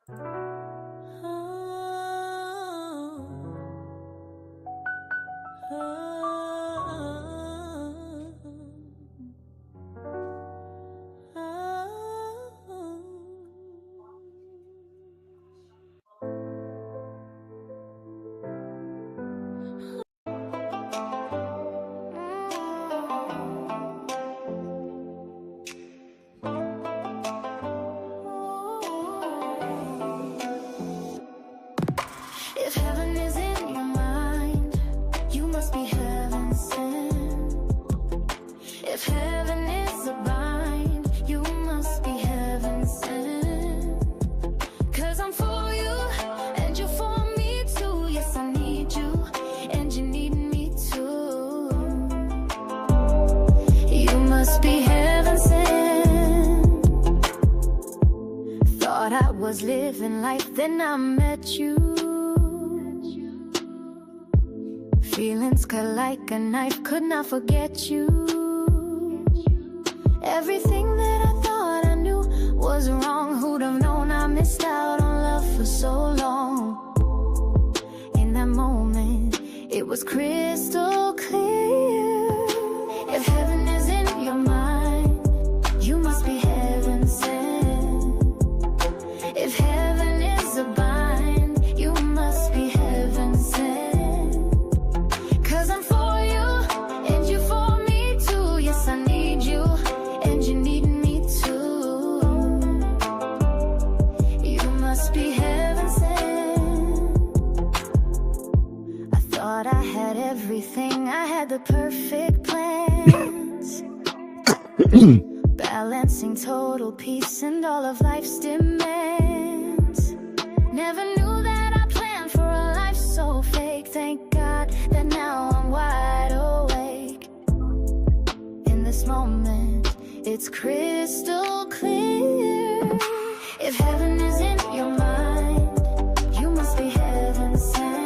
If heaven is in your mind, you must be heaven sent. If heaven is a bind, you must be heaven sent. 'Cause I'm for you, and you're for me too. Yes, I need you, and you need me too. You must be heaven sent. Thought I was living life, then I met you. Feelings cut like a knife, could not forget you. Everything that I thought I knew was wrong. Who'd have known I missed out on love for so long? In that moment, it was crystal clear. If heaven is in your mind, you must be heaven sent. If heaven is a bind, you must be heaven sent. Everything, I had the perfect plans. Balancing total peace and all of life's demands. Never knew that I planned for a life so fake. Thank God that now I'm wide awake. In this moment, it's crystal clear. If heaven is in your mind, you must be heaven sent.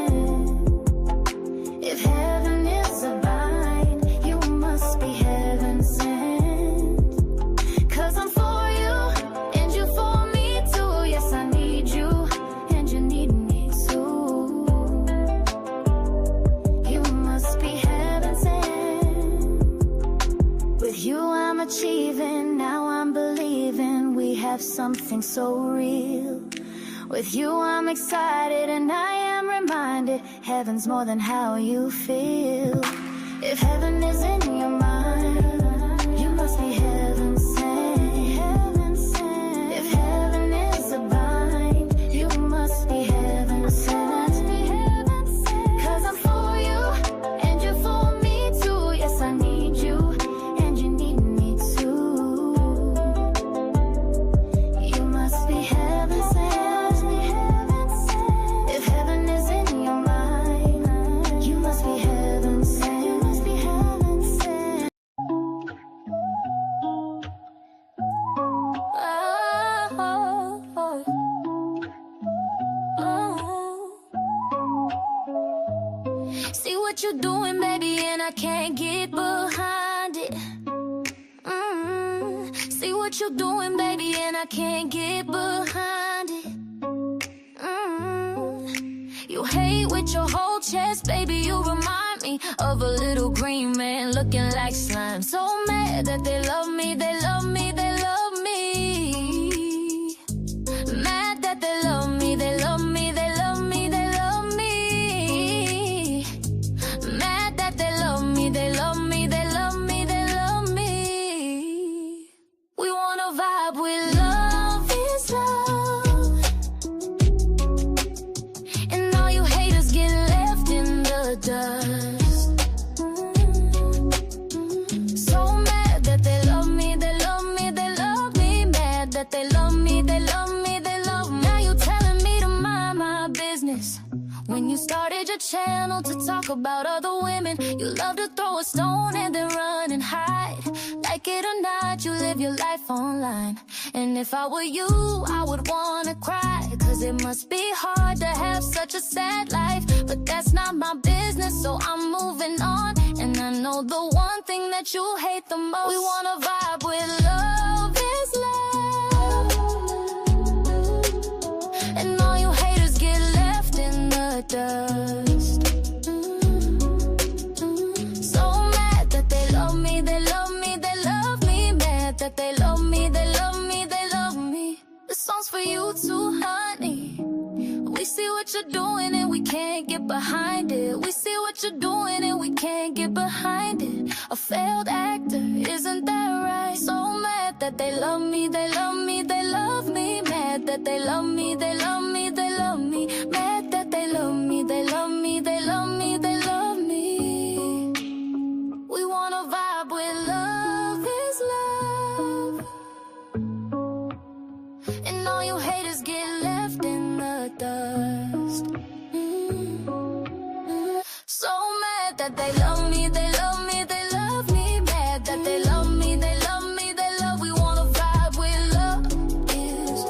If heaven is a bind, you must be heaven sent. 'Cause I'm for you, and you're for me too. Yes, I need you, and you need me too. You must be heaven sent. With you I'm achieving, now I'm believing we have something so real. With you I'm excited and I am reminded heaven's more than how you feel. If heaven is in your mind, you must be heaven sent. If heaven is a bind, you must be heaven sent. 'Cause I'm for you, and you're for me too. Yes, I need you, and you need me too. You must be heaven sent. See what you're doing, baby, and I can't get behind it. See what you're doing, baby, and I can't get behind it. You hate with your whole chest, baby, you remind me of a little green man looking like slime. So mad that they love me, they love me, they love me. Mad that they love me, they love me, they love me, they love me. Mad that they love me, they love me, they love me, they love me. We wanna vibe with love is love, and all you haters get left in the dust. So mad that they love me, they love me, they love me. Mad that they love me, they love me, they love me. Now you telling me to mind my business. When you started your channel to talk about other women, you love to throw a stone and then run and hide. Like it or not, you live your life online. And if I were you, I would wanna cry. 'Cause it must be hard to have such a sad life. But that's not my business, so I'm moving on. And I know the one thing that you hate the most. We wanna vibe with love is love, you're doing and we can't get behind it. We see what you're doing and we can't get behind it. A failed actor, isn't that right? So mad that they love me, they love me, they love me. Mad that they love me, they love me, they love me. Mad that they love me, they love me, they love me, they love me. We wanna vibe with love is love. And all you haters get left in the dust. So mad that they love me, they love me, they love me. Mad that they love me, they love me, they love. We wanna vibe with love is.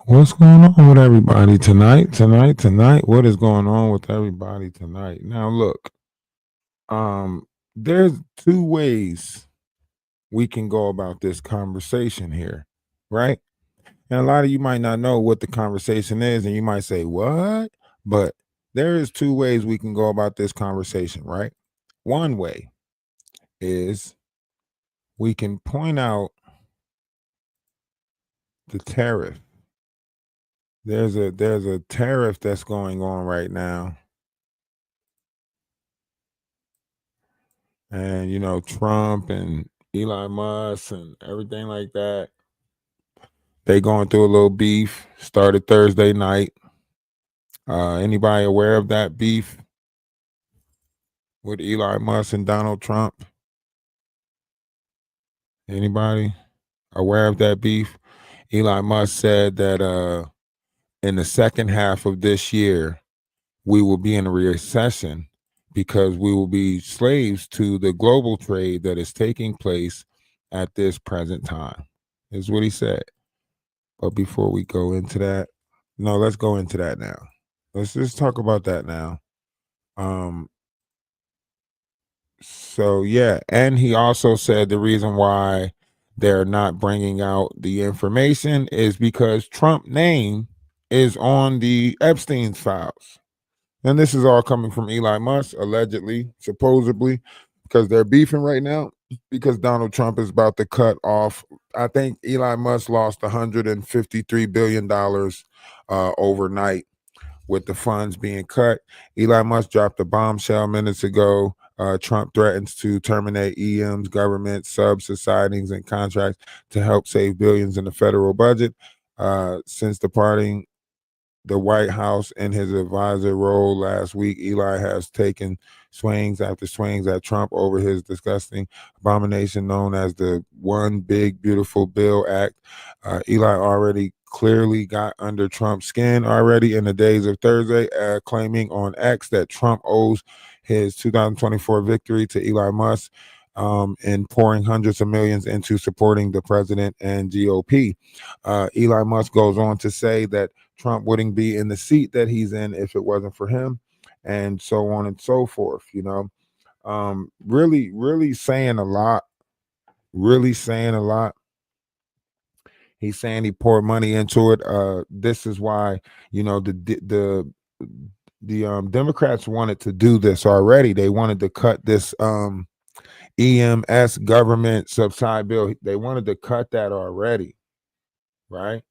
What's going on with everybody tonight? What is going on with everybody tonight? Now look, there's two ways we can go about this conversation here, right? And a lot of you might not know what the conversation is, and you might say, "What?" But there is two ways we can go about this conversation, right? One way is we can point out the tariff. There's a tariff that's going on right now. And Trump and Elon Musk and everything like that, they going through a little beef. Started Thursday night. Anybody aware of that beef with Elon Musk and Donald Trump? Anybody aware of that beef? Elon Musk said that in the second half of this year, we will be in a recession because we will be slaves to the global trade that is taking place at this present time, is what he said. But before we go into that, no, let's go into that now. Let's just talk about that now. So yeah, and he also said the reason why they're not bringing out the information is because Trump's name is on the Epstein's files. And this is all coming from Elon Musk, allegedly, supposedly, because they're beefing right now because Donald Trump is about to cut off. I think Elon Musk lost $153 billion overnight with the funds being cut. Elon Musk dropped a bombshell minutes ago. Trump threatens to terminate EM's government subsidies and contracts to help save billions in the federal budget. Since departing the White House in his advisor role last week, Eli has taken swings after swings at Trump over his disgusting abomination known as the One Big Beautiful Bill Act. Eli already clearly got under Trump's skin already in the days of Thursday, claiming on X that Trump owes his 2024 victory to Elon Musk and pouring hundreds of millions into supporting the president and GOP. Elon Musk goes on to say that Trump wouldn't be in the seat that he's in if it wasn't for him, and so on and so forth. Really saying a lot. Really saying a lot. He's saying he poured money into it. This is why the Democrats wanted to do this already. They wanted to cut this EMS government subsidy bill. They wanted to cut that already, right?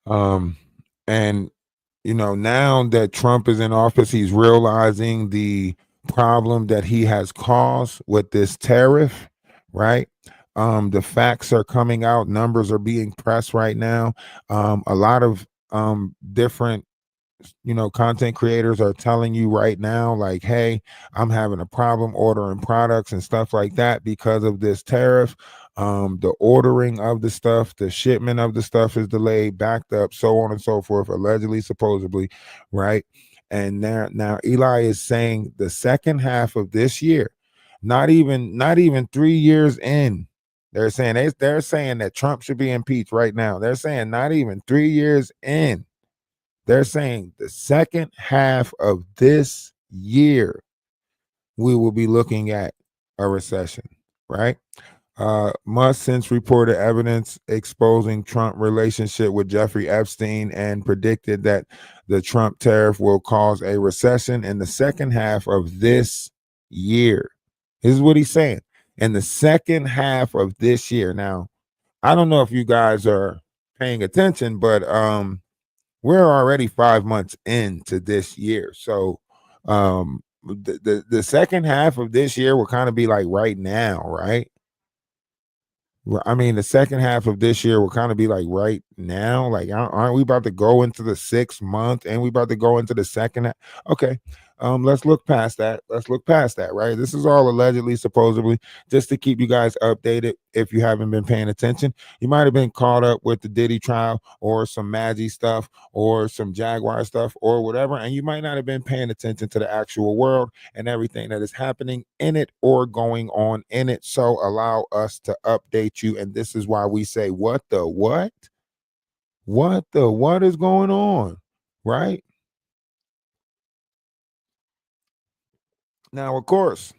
And now that Trump is in office, he's realizing the problem that he has caused with this tariff, right? The facts are coming out, numbers are being pressed right now. A lot of different content creators are telling you right now, like, hey, I'm having a problem ordering products and stuff like that because of this tariff. The ordering of the stuff, the shipment of the stuff is delayed, backed up, so on and so forth, allegedly, supposedly, right? And now Eli is saying the second half of this year, not even 3 years in. They're saying that Trump should be impeached right now. They're saying not even 3 years in. They're saying the second half of this year, we will be looking at a recession, right? Musk since reported evidence exposing Trump relationship with Jeffrey Epstein and predicted that the Trump tariff will cause a recession in the second half of this year. This is what he's saying. In the second half of this year. Now, I don't know if you guys are paying attention, but we're already 5 months into this year. So the second half of this year will kind of be like right now, right? I mean, the second half of this year will kind of be like right now. Like, aren't we about to go into the 6 month and we about to go into the second half? Okay. Let's look past that. Let's look past that, right? This is all allegedly, supposedly, just to keep you guys updated. If you haven't been paying attention, you might have been caught up with the Diddy trial or some Maggie stuff or some Jaguar stuff or whatever, and you might not have been paying attention to the actual world and everything that is happening in it or going on in it. So allow us to update you. And this is why we say, what the what? What the what is going on? Right? Now, of course,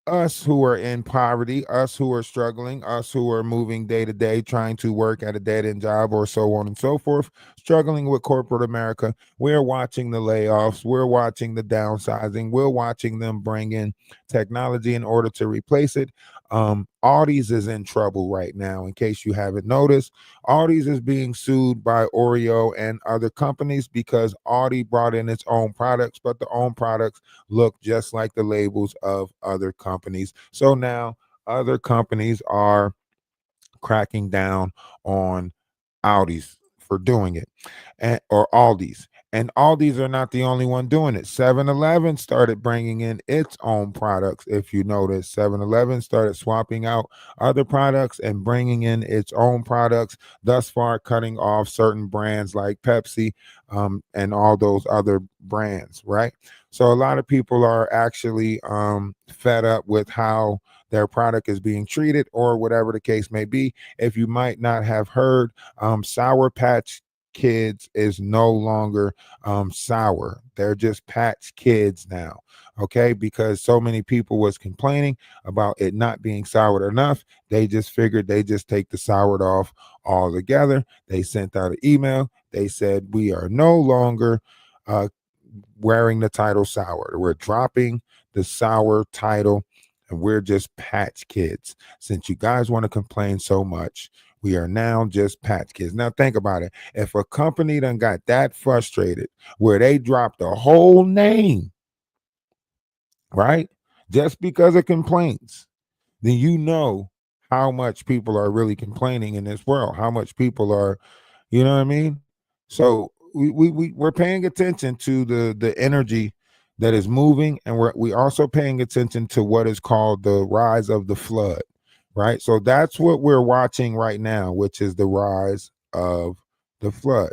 us who are in poverty, us who are struggling, us who are moving day to day, trying to work at a dead end job or so on and so forth, struggling with corporate America. We're watching the layoffs, we're watching the downsizing, we're watching them bring in technology in order to replace it. Audis is in trouble right now, in case you haven't noticed. Audis is being sued by Oreo and other companies because Audi brought in its own products, but the own products look just like the labels of other companies. So now other companies are cracking down on Audis for doing it, or Aldis. And Aldis are not the only one doing it. 7-Eleven started bringing in its own products. If you notice, 7-Eleven started swapping out other products and bringing in its own products, thus far cutting off certain brands like Pepsi and all those other brands, right? So a lot of people are actually fed up with how their product is being treated or whatever the case may be. If you might not have heard, Sour Patch Kids is no longer sour. They're just Patch Kids now. Okay, because so many people was complaining about it not being soured enough. They just figured they just take the soured off altogether. They sent out an email. They said we are no longer wearing the title sour. We're dropping the sour title and we're just Patch Kids. Since you guys want to complain so much, we are now just Patch Kids. Now think about it. If a company done got that frustrated where they dropped the whole name, right? Just because of complaints, then you know how much people are really complaining in this world, how much people are, you know what I mean? So we're paying attention to the energy that is moving, and we also paying attention to what is called the rise of the flood, right? So that's what we're watching right now, which is the rise of the flood.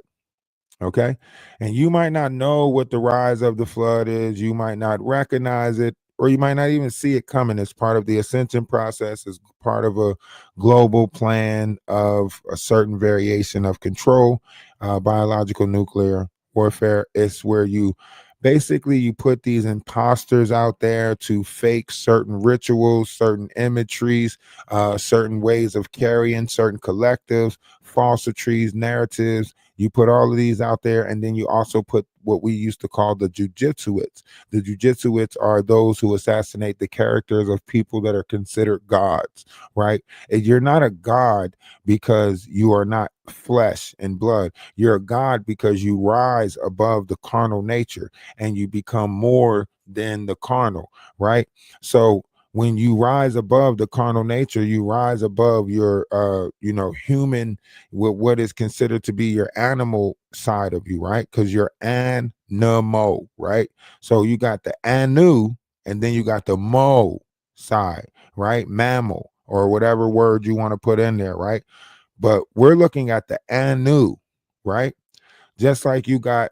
Okay. And you might not know what the rise of the flood is. You might not recognize it, or you might not even see it coming as part of the ascension process, as part of a global plan of a certain variation of control, biological nuclear warfare. It's where you basically you put these imposters out there to fake certain rituals, certain imageries, certain ways of carrying certain collectives, falsitries, narratives. You put all of these out there, and then you also put what we used to call the jujitsuits. The jujitsuits are those who assassinate the characters of people that are considered gods, right? And you're not a god because you are not flesh and blood. You're a god because you rise above the carnal nature and you become more than the carnal, right? So when you rise above the carnal nature, you rise above your human, with what is considered to be your animal side of you, right? Because you're animal, right? So you got the anu and then you got the mo side, right? Mammal or whatever word you want to put in there, right? But we're looking at the anu, right? Just like you got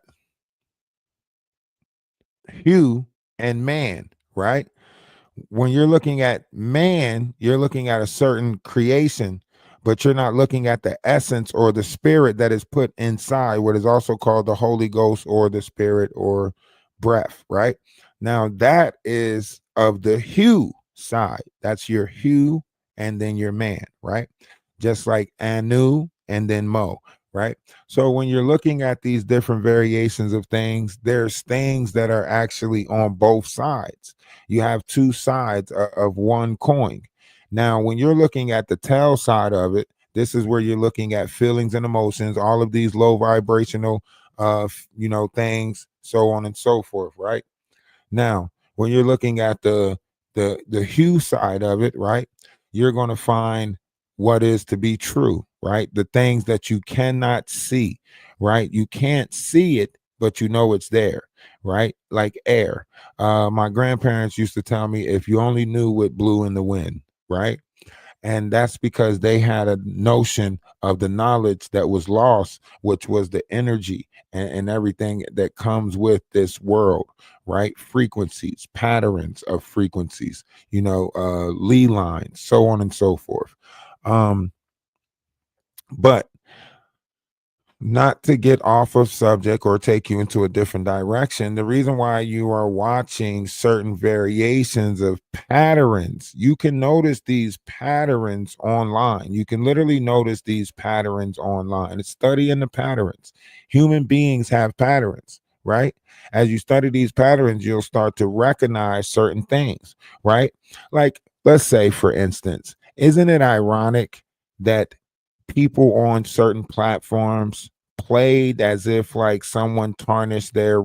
hue and man, right? When you're looking at man, you're looking at a certain creation, but you're not looking at the essence or the spirit that is put inside, what is also called the Holy Ghost or the spirit or breath, right? Now, that is of the hue side. That's your hue and then your man, right? Just like Anu and then Mo, right? So when you're looking at these different variations of things, there's things that are actually on both sides. You have two sides of one coin. Now, when you're looking at the tail side of it, this is where you're looking at feelings and emotions, all of these low vibrational things, so on and so forth, right? Now, when you're looking at the hue side of it, right, you're going to find what is to be true, right? The things that you cannot see, right? You can't see it, but you know it's there, right? Like air. My grandparents used to tell me, if you only knew what blew in the wind, right? And that's because they had a notion of the knowledge that was lost, which was the energy and everything that comes with this world, right? Frequencies, patterns of frequencies, Lee lines, so on and so forth. um but not to get off of subject or take you into a different direction, the reason why you are watching certain variations of patterns, you can notice these patterns online. You can literally notice these patterns online. It's studying the patterns. Human beings have patterns, right? As you study these patterns, you'll start to recognize certain things, right? Like, let's say, for instance, isn't it ironic that people on certain platforms played as if like someone tarnished their,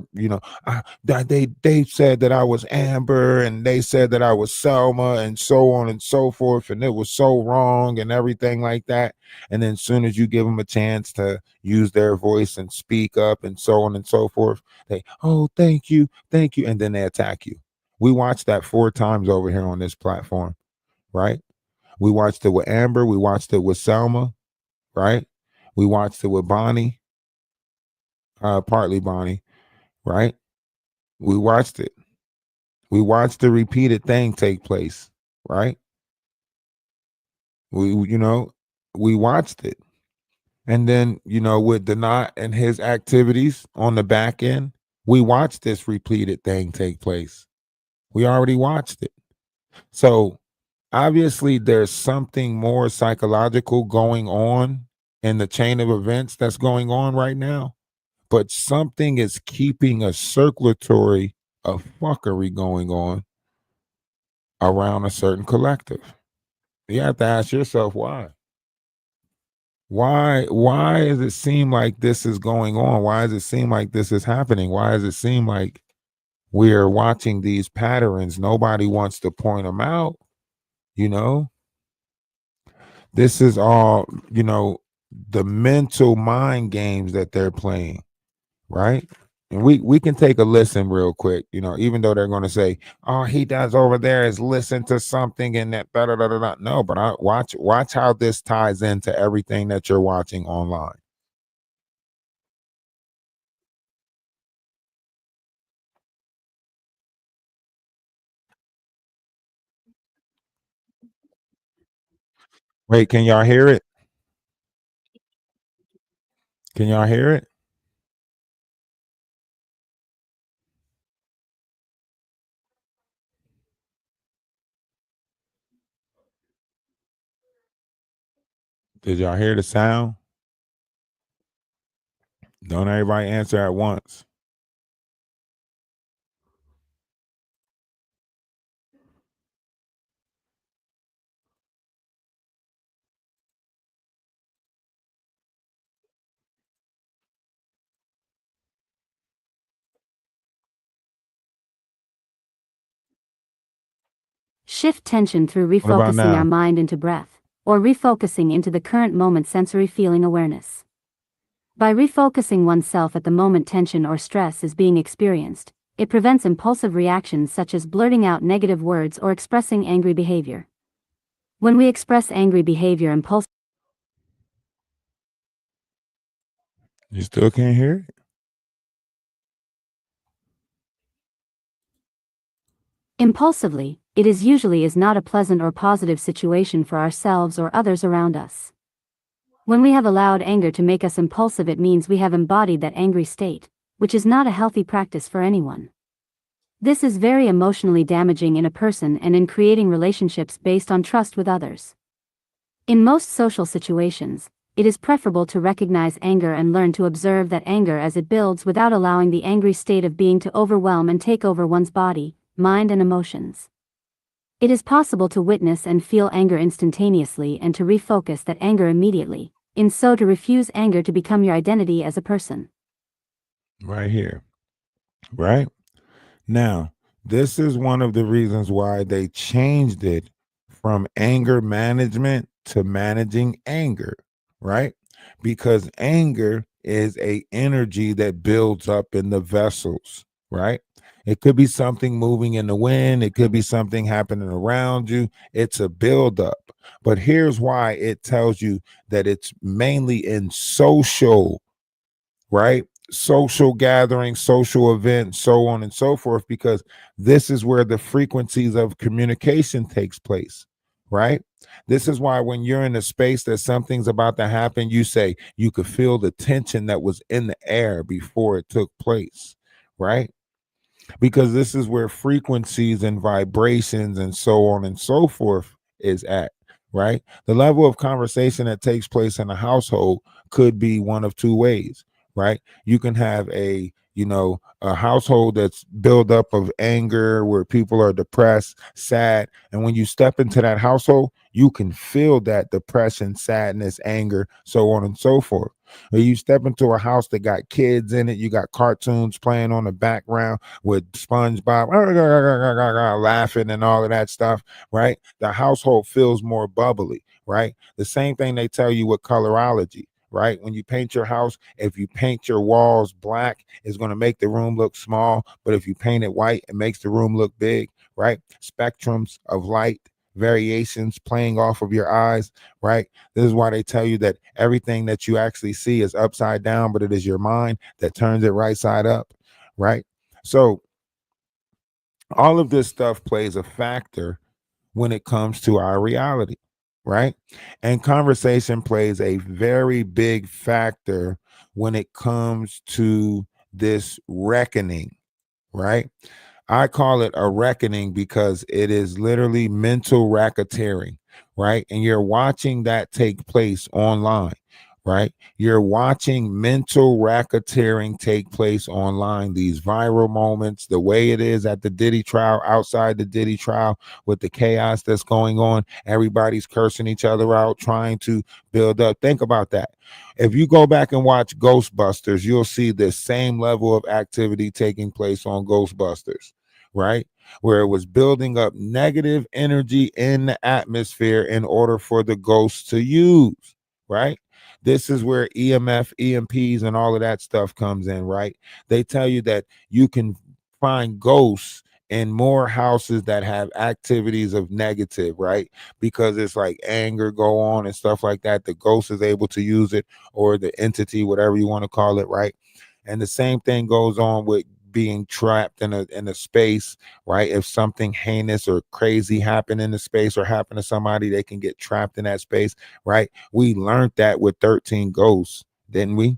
that they said that I was Amber and they said that I was Selma and so on and so forth, and it was so wrong and everything like that. And then as soon as you give them a chance to use their voice and speak up and so on and so forth, they, oh, thank you, and then they attack you. We watched that 4 times over here on this platform, right? We watched it with Amber, we watched it with Selma, right? We watched it with Bonnie, partly Bonnie, right? We watched it. We watched the repeated thing take place, right? We watched it. And then, with Donat and his activities on the back end, we watched this repeated thing take place. We already watched it. So obviously there's something more psychological going on in the chain of events that's going on right now, but something is keeping a circulatory of fuckery going on around a certain collective. You have to ask yourself why. Why does it seem like this is going on? Why does it seem like this is happening? Why does it seem like we're watching these patterns? Nobody wants to point them out, you know? This is all, the mental mind games that they're playing, right? And we can take a listen real quick, even though they're going to say, "Oh, he does over there is listen to something and that da da da da da." No, but I watch how this ties into everything that you're watching online. Wait, can y'all hear it? Can y'all hear it? Did y'all hear the sound? Don't everybody answer at once. Shift tension through What about refocusing our now? mind into breath, or refocusing into the current moment sensory feeling awareness. By refocusing oneself at the moment tension or stress is being experienced, it prevents impulsive reactions such as blurting out negative words or expressing angry behavior. When we express angry behavior You still can't hear it? impulsively, it is usually not a pleasant or positive situation for ourselves or others around us. When we have allowed anger to make us impulsive, it means we have embodied that angry state, which is not a healthy practice for anyone. This is very emotionally damaging in a person and in creating relationships based on trust with others. In most social situations, it is preferable to recognize anger and learn to observe that anger as it builds without allowing the angry state of being to overwhelm and take over one's body, mind, and emotions. It is possible to witness and feel anger instantaneously and to refocus that anger immediately, in so to refuse anger to become your identity as a person. Right here. Right? Now, this is one of the reasons why they changed it from anger management to managing anger, right? Because anger is a energy that builds up in the vessels, right? It could be something moving in the wind, it could be something happening around you. It's a buildup. But here's why it tells you that it's mainly in social, right? Social gatherings, social events, so on and so forth, because this is where the frequencies of communication takes place, right? This is why when you're in a space that something's about to happen, you say you could feel the tension that was in the air before it took place, right? Because this is where frequencies and vibrations and so on and so forth is at, right? The level of conversation that takes place in a household could be one of two ways, right? You can have a household that's built up of anger where people are depressed, sad, and when you step into that household, you can feel that depression, sadness, anger, so on and so forth. Or you step into a house that got kids in it, you got cartoons playing on the background with SpongeBob laughing and all of that stuff, right? The household feels more bubbly, right? The same thing they tell you with colorology, right? When you paint your house, if you paint your walls black, it's going to make the room look small. But if you paint it white, it makes the room look big, right? Spectrums of light, variations playing off of your eyes, right? This is why they tell you that everything that you actually see is upside down, but it is your mind that turns it right side up, right? So all of this stuff plays a factor when it comes to our reality, right? And conversation plays a very big factor when it comes to this reckoning, right? I call it a reckoning because it is literally mental racketeering, right? And you're watching that take place online, right? You're watching mental racketeering take place online, these viral moments, the way it is at the Diddy trial, outside the Diddy trial, with the chaos that's going on. Everybody's cursing each other out, trying to build up. Think about that. If you go back and watch Ghostbusters, you'll see the same level of activity taking place on Ghostbusters, right? Where it was building up negative energy in the atmosphere in order for the ghosts to use, right? This is where EMF, EMPs, and all of that stuff comes in, right? They tell you that you can find ghosts in more houses that have activities of negative, right? Because it's like anger go on and stuff like that. The ghost is able to use it, or the entity, whatever you want to call it, right? And the same thing goes on with being trapped in a space, right? If something heinous or crazy happened in the space or happened to somebody, they can get trapped in that space, right? We learned that with 13 Ghosts, didn't we?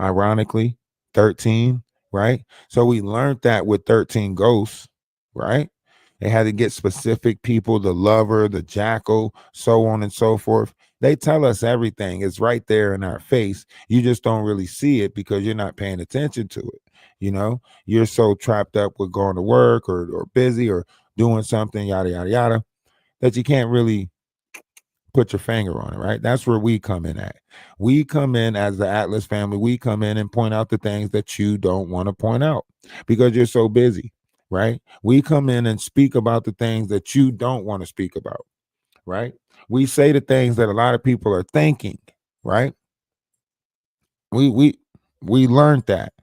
Ironically, 13, right? So we learned that with 13 Ghosts, right? They had to get specific people, the lover, the jackal, so on and so forth. They tell us everything. It's right there in our face. You just don't really see it because you're not paying attention to it. You're so trapped up with going to work or busy or doing something, yada, yada, yada, that you can't really put your finger on it, right? That's where we come in at. We come in as the Atlas family. We come in and point out the things that you don't want to point out because you're so busy, right? We come in and speak about the things that you don't want to speak about, right? We say the things that a lot of people are thinking, right? We learned that.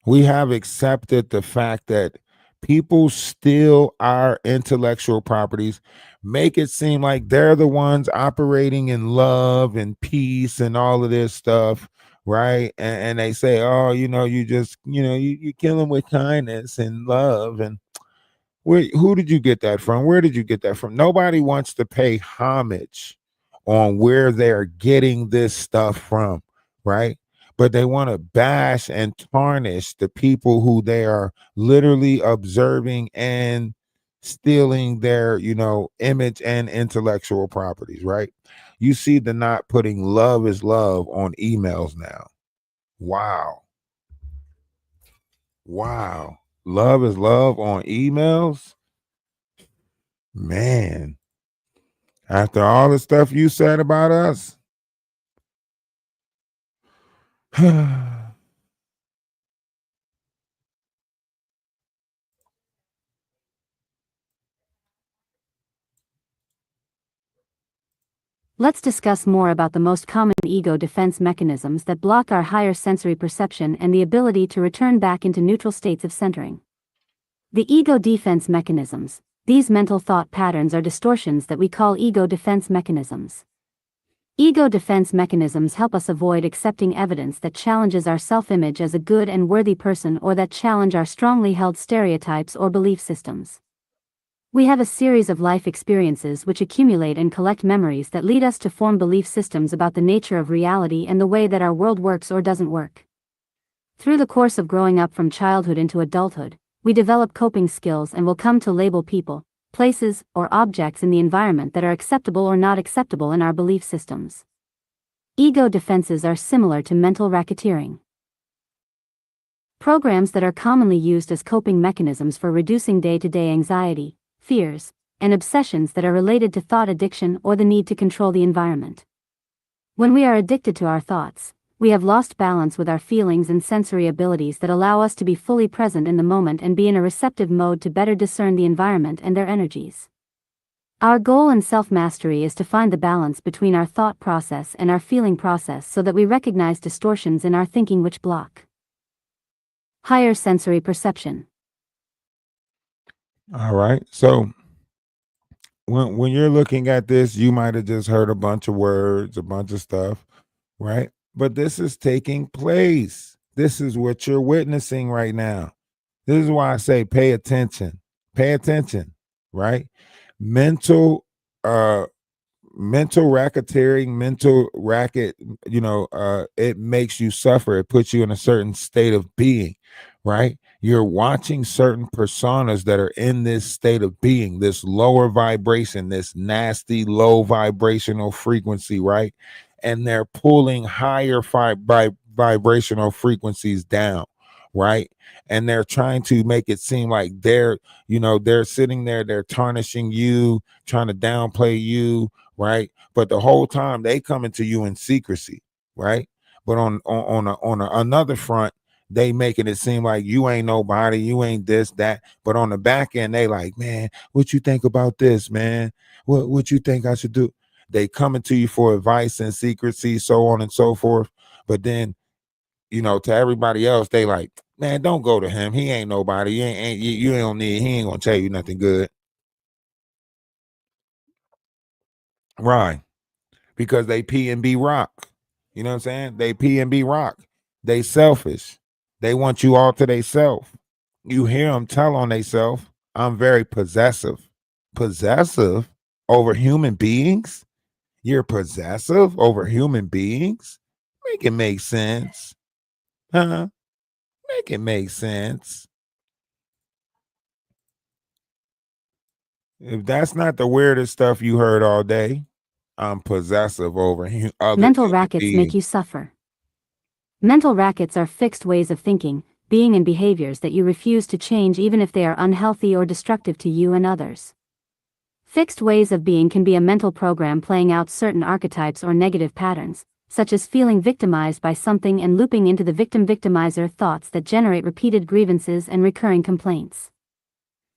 We have accepted the fact that people steal our intellectual properties, make it seem like they're the ones operating in love and peace and all of this stuff, right? And they say, oh, you just, you kill them with kindness and love. And who did you get that from? Where did you get that from? Nobody wants to pay homage on where they're getting this stuff from, right? But they want to bash and tarnish the people who they are literally observing and stealing their, image and intellectual properties, right? You see the not putting love is love on emails now. Wow. Wow. Love is love on emails? Man, after all the stuff you said about us. Let's discuss more about the most common ego defense mechanisms that block our higher sensory perception and the ability to return back into neutral states of centering. The ego defense mechanisms. These mental thought patterns are distortions that we call ego defense mechanisms. Ego defense mechanisms help us avoid accepting evidence that challenges our self-image as a good and worthy person or that challenge our strongly held stereotypes or belief systems. We have a series of life experiences which accumulate and collect memories that lead us to form belief systems about the nature of reality and the way that our world works or doesn't work. Through the course of growing up from childhood into adulthood, we develop coping skills and will come to label people, places, or objects in the environment that are acceptable or not acceptable in our belief systems. Ego defenses are similar to mental racketeering. Programs that are commonly used as coping mechanisms for reducing day-to-day anxiety, fears, and obsessions that are related to thought addiction or the need to control the environment. When we are addicted to our thoughts, we have lost balance with our feelings and sensory abilities that allow us to be fully present in the moment and be in a receptive mode to better discern the environment and their energies. Our goal in self-mastery is to find the balance between our thought process and our feeling process so that we recognize distortions in our thinking which block higher sensory perception. All right. So when you're looking at this, you might have just heard a bunch of words, a bunch of stuff, right? But this is taking place. This is what you're witnessing right now. This is why I say pay attention. Pay attention, right? Mental mental racketeering, mental racket, it makes you suffer. It puts you in a certain state of being, right? You're watching certain personas that are in this state of being, this lower vibration, this nasty low vibrational frequency, right? And they're pulling higher vibrational frequencies down, right? And they're trying to make it seem like they're sitting there, they're tarnishing you, trying to downplay you, right? But the whole time they coming to you in secrecy, right? But another front, they making it seem like you ain't nobody, you ain't this, that. But on the back end, they like, man, what you think about this, man? What you think I should do? They coming to you for advice and secrecy, so on and so forth. But then, to everybody else, they like, man, don't go to him. He ain't nobody. You don't need. He ain't gonna tell you nothing good, right? Because they P and B rock. You know what I'm saying? They P and B rock. They selfish. They want you all to they self. You hear them tell on they self, I'm very possessive. Possessive over human beings? You're possessive over human beings? Make it make sense. Huh? Make it make sense. If that's not the weirdest stuff you heard all day, I'm possessive over other Mental human rackets beings. make you suffer. Mental rackets are fixed ways of thinking, being, and behaviors that you refuse to change even if they are unhealthy or destructive to you and others. Fixed ways of being can be a mental program playing out certain archetypes or negative patterns, such as feeling victimized by something and looping into the victim-victimizer thoughts that generate repeated grievances and recurring complaints.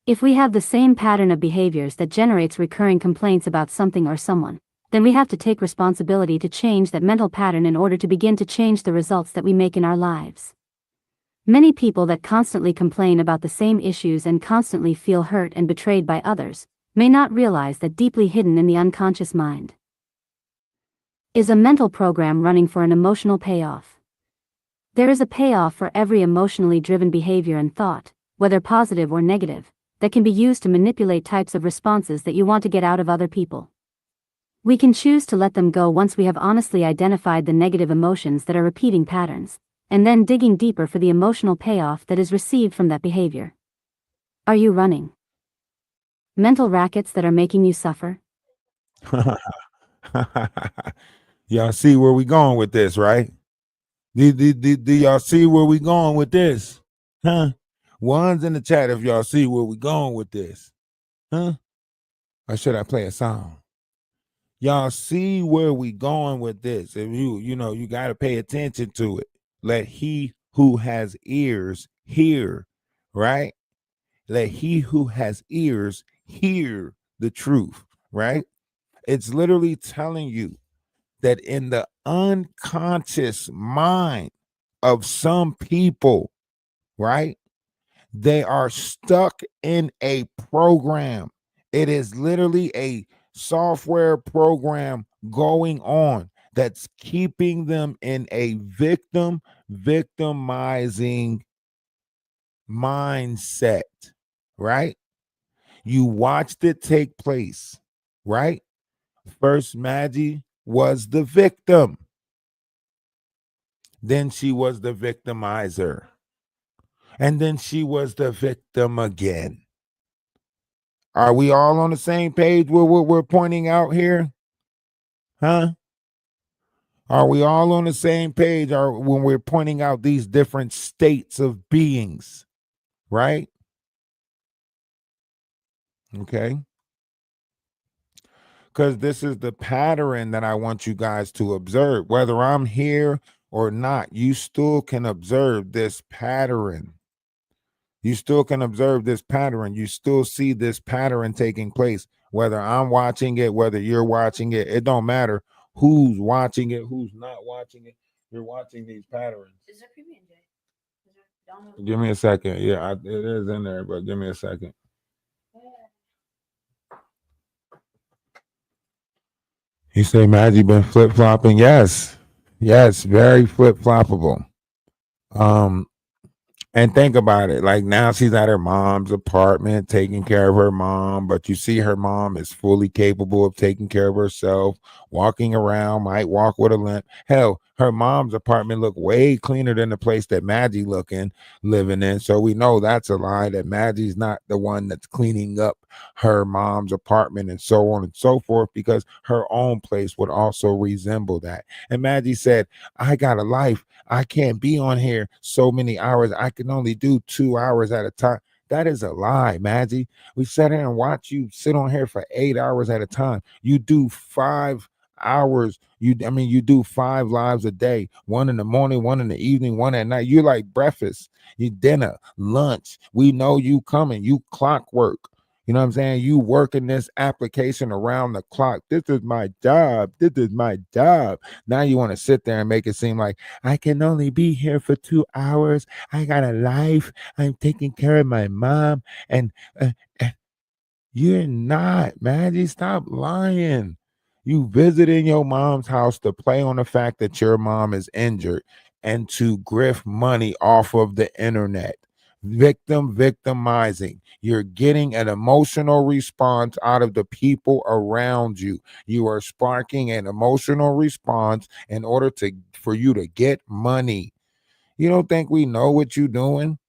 If we have the same pattern of behaviors that generates recurring complaints about something or someone, then we have to take responsibility to change that mental pattern in order to begin to change the results that we make in our lives. Many people that constantly complain about the same issues and constantly feel hurt and betrayed by others may not realize that deeply hidden in the unconscious mind is a mental program running for an emotional payoff. There is a payoff for every emotionally driven behavior and thought, whether positive or negative, that can be used to manipulate types of responses that you want to get out of other people. We can choose to let them go once we have honestly identified the negative emotions that are repeating patterns, and then digging deeper for the emotional payoff that is received from that behavior. Are you running mental rackets that are making you suffer? Y'all see where we going with this, right? Do y'all see where we going with this? Huh? One's in the chat if y'all see where we going with this. Huh? Or should I play a song? Y'all see where we going with this. If you got to pay attention to it. Let he who has ears hear, right? Let he who has ears hear the truth, right? It's literally telling you that in the unconscious mind of some people, right? They are stuck in a program. It is literally a software program going on that's keeping them in a victimizing mindset, right? You watched it take place, right? First, Maggie was the victim. Then she was the victimizer. And then she was the victim again. Are we all on the same page with what we're pointing out here? Huh? Are we all on the same page when we're pointing out these different states of beings? Right? Okay. Because this is the pattern that I want you guys to observe. Whether I'm here or not, you still can observe this pattern. You still can observe this pattern. You still see this pattern taking place. Whether I'm watching it, whether you're watching it, it don't matter who's watching it, who's not watching it. You're watching these patterns. Is there PB&J? Give me a second. Yeah, it is in there, but give me a second. You say Maggie been flip flopping? Yes, very flip floppable. And think about it. Like now she's at her mom's apartment taking care of her mom, but you see her mom is fully capable of taking care of herself, walking around, might walk with a limp. Hell, her mom's apartment looked way cleaner than the place that Maggie living in. So we know that's a lie, that Maggie's not the one that's cleaning up her mom's apartment and so on and so forth, because her own place would also resemble that. And Maggie said, I got a life. I can't be on here so many hours. I can only do 2 hours at a time. That is a lie, Maggie. We sat here and watch you sit on here for 8 hours at a time. You do 5 hours. You do 5 lives a day. 1 in the morning, 1 in the evening, 1 at night. You're like breakfast, you dinner, lunch. We know you coming. You clockwork. You know what I'm saying? You working this application around the clock. This is my job. This is my job. Now you want to sit there and make it seem like I can only be here for 2 hours. I got a life. I'm taking care of my mom. And you're not, Maggie. Stop lying. You visiting your mom's house to play on the fact that your mom is injured and to grift money off of the internet. Victimizing. You're getting an emotional response out of the people around you. You are sparking an emotional response in order for you to get money. You don't think we know what you're doing?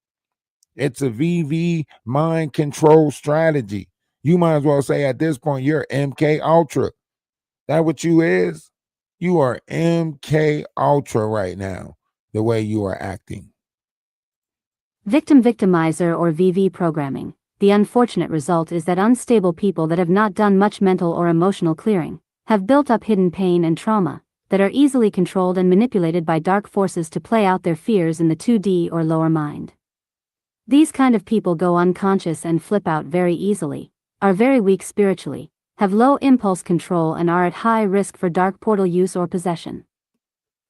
It's a VV mind control strategy. You might as well say at this point you're MK Ultra. That what you is? You are MK Ultra right now, the way you are acting. Victimizer or VV programming. The unfortunate result is that unstable people that have not done much mental or emotional clearing have built up hidden pain and trauma that are easily controlled and manipulated by dark forces to play out their fears in the 2D or lower mind. These kind of people go unconscious and flip out very easily, are very weak spiritually, have low impulse control and are at high risk for dark portal use or possession.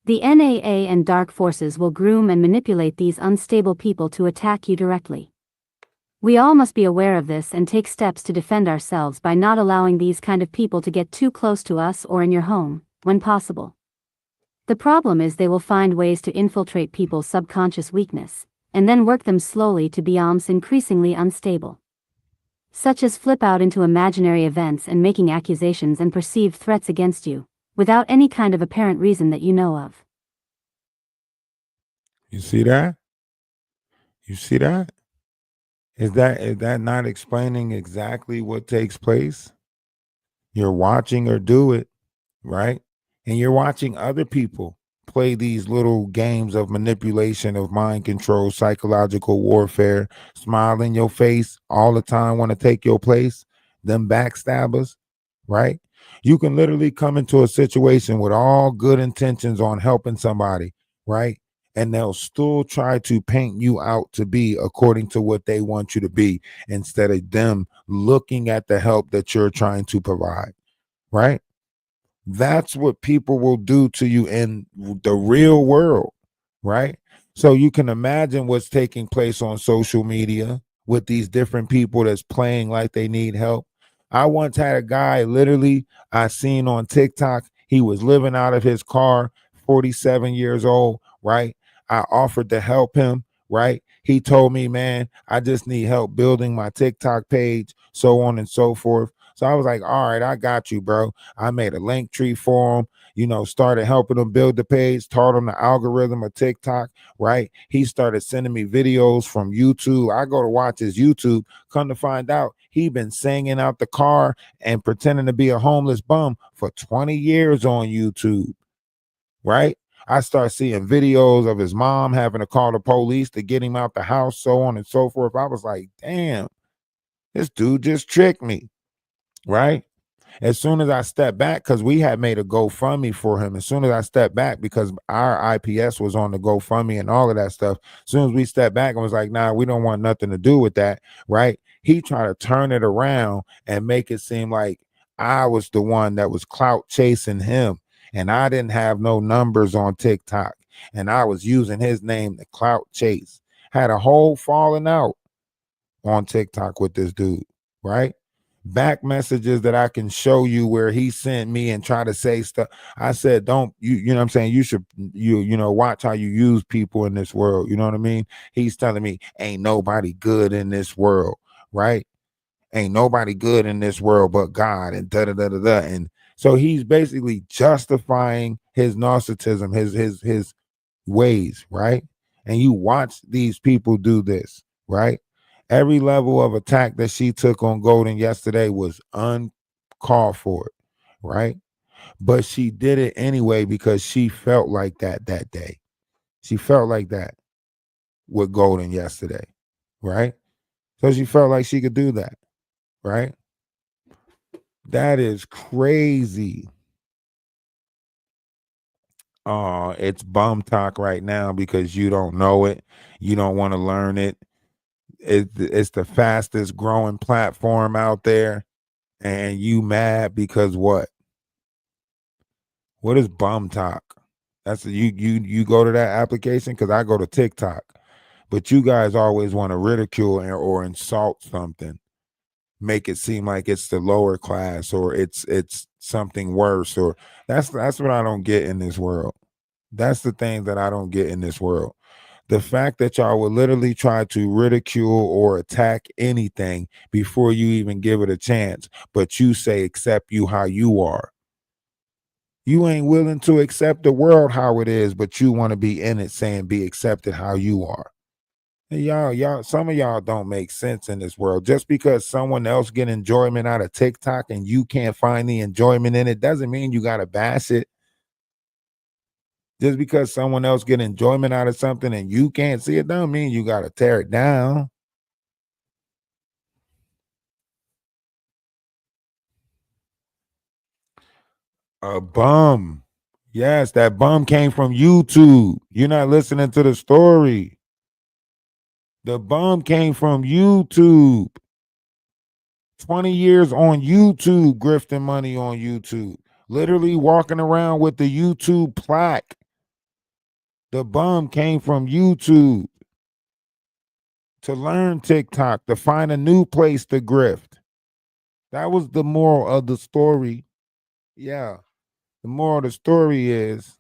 The NAA and dark forces will groom and manipulate these unstable people to attack you directly. We all must be aware of this and take steps to defend ourselves by not allowing these kind of people to get too close to us or in your home, when possible. The problem is they will find ways to infiltrate people's subconscious weakness, and then work them slowly to become increasingly unstable. Such as flip out into imaginary events and making accusations and perceived threats against you, without any kind of apparent reason that you know of. You see that? You see that? Is that not explaining exactly what takes place? You're watching her do it. right? And you're watching other people play these little games of manipulation, of mind control, psychological warfare, smile in your face all the time, want to take your place, them backstabbers, right? You can literally come into a situation with all good intentions on helping somebody, right? And they'll still try to paint you out to be according to what they want you to be instead of them looking at the help that you're trying to provide, right? That's what people will do to you in the real world, right? So you can imagine what's taking place on social media with these different people that's playing like they need help. I once had a guy literally I seen on TikTok. He was living out of his car, 47 years old, right? I offered to help him, right? He told me, man, I just need help building my TikTok page, so on and so forth. So I was like, all right, I got you, bro. I made a link tree for him, started helping him build the page, taught him the algorithm of TikTok, right? He started sending me videos from YouTube. I go to watch his YouTube, come to find out he been singing out the car and pretending to be a homeless bum for 20 years on YouTube, right? I start seeing videos of his mom having to call the police to get him out the house, so on and so forth. I was like, damn, this dude just tricked me, right? As soon as I stepped back, because we had made a GoFundMe for him, as soon as I stepped back, because our IPS was on the GoFundMe and all of that stuff, as soon as we stepped back and was like, nah, we don't want nothing to do with that, right? He tried to turn it around and make it seem like I was the one that was clout chasing him, and I didn't have no numbers on TikTok, and I was using his name to clout chase. Had a whole falling out on TikTok with this dude, right? Back messages that I can show you where he sent me and try to say stuff. I said, don't you know what I'm saying? You should watch how you use people in this world. You know what I mean? He's telling me ain't nobody good in this world, right? Ain't nobody good in this world but God and da da da da da. And so he's basically justifying his narcissism, his ways, right? And you watch these people do this, right? Every level of attack that she took on Golden yesterday was uncalled for, right? But she did it anyway because she felt like that day. She felt like that with Golden yesterday, right? So she felt like she could do that, right? That is crazy. It's bum talk right now because you don't know it. You don't want to learn it. It's the fastest growing platform out there, and you mad because what? What is bum talk? That's you go to that application because I go to TikTok, but you guys always want to ridicule or insult something, make it seem like it's the lower class or it's something worse, or that's what I don't get in this world. That's the thing that I don't get in this world. The fact that y'all would literally try to ridicule or attack anything before you even give it a chance, but you say accept you how you are. You ain't willing to accept the world how it is, but you want to be in it saying be accepted how you are. And y'all, some of y'all don't make sense in this world. Just because someone else get enjoyment out of TikTok and you can't find the enjoyment in it doesn't mean you gotta bash it. Just because someone else get enjoyment out of something and you can't see it, don't mean you gotta tear it down. A bum. Yes, that bum came from YouTube. You're not listening to the story. The bum came from YouTube. 20 years on YouTube, grifting money on YouTube. Literally walking around with the YouTube plaque. The bum came from YouTube to learn TikTok, to find a new place to grift. That was the moral of the story. Yeah. The moral of the story is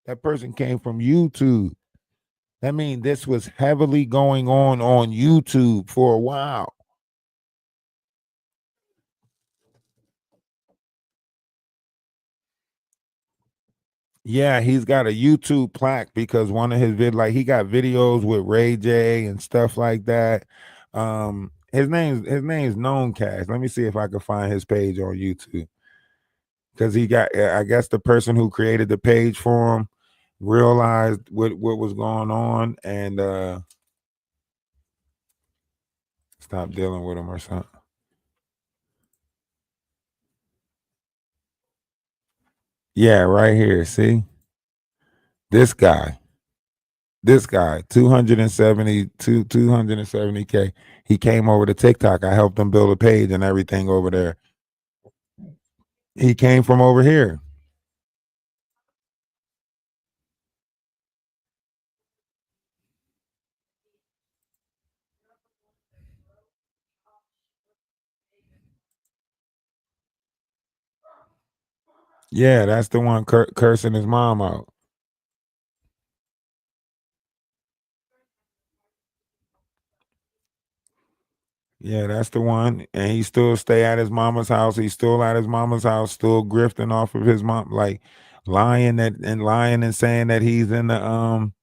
that person came from YouTube. That means this was heavily going on YouTube for a while. Yeah, he's got a YouTube plaque because one of his like he got videos with Ray J and stuff like that. His name's Known Cash. Let me see if I can find his page on YouTube. because he got, I guess the person who created the page for him realized what was going on and stopped dealing with him or something. Yeah, right here. See this guy. This guy, 270K. He came over to TikTok. I helped him build a page and everything over there. He came from over here. Yeah, that's the one cursing his mom out. Yeah, that's the one. And he still stay at his mama's house. He's still at his mama's house, still grifting off of his mom, like lying and saying that he's in the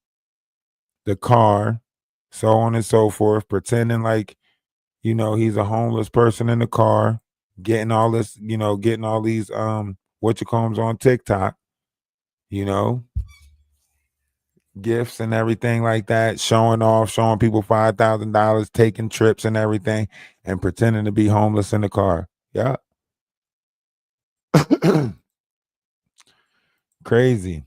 car, so on and so forth, pretending like, he's a homeless person in the car, getting all this, getting all these what you call on TikTok, you know, gifts and everything like that, showing off, showing people $5,000, taking trips and everything, and pretending to be homeless in the car. Yeah. Crazy.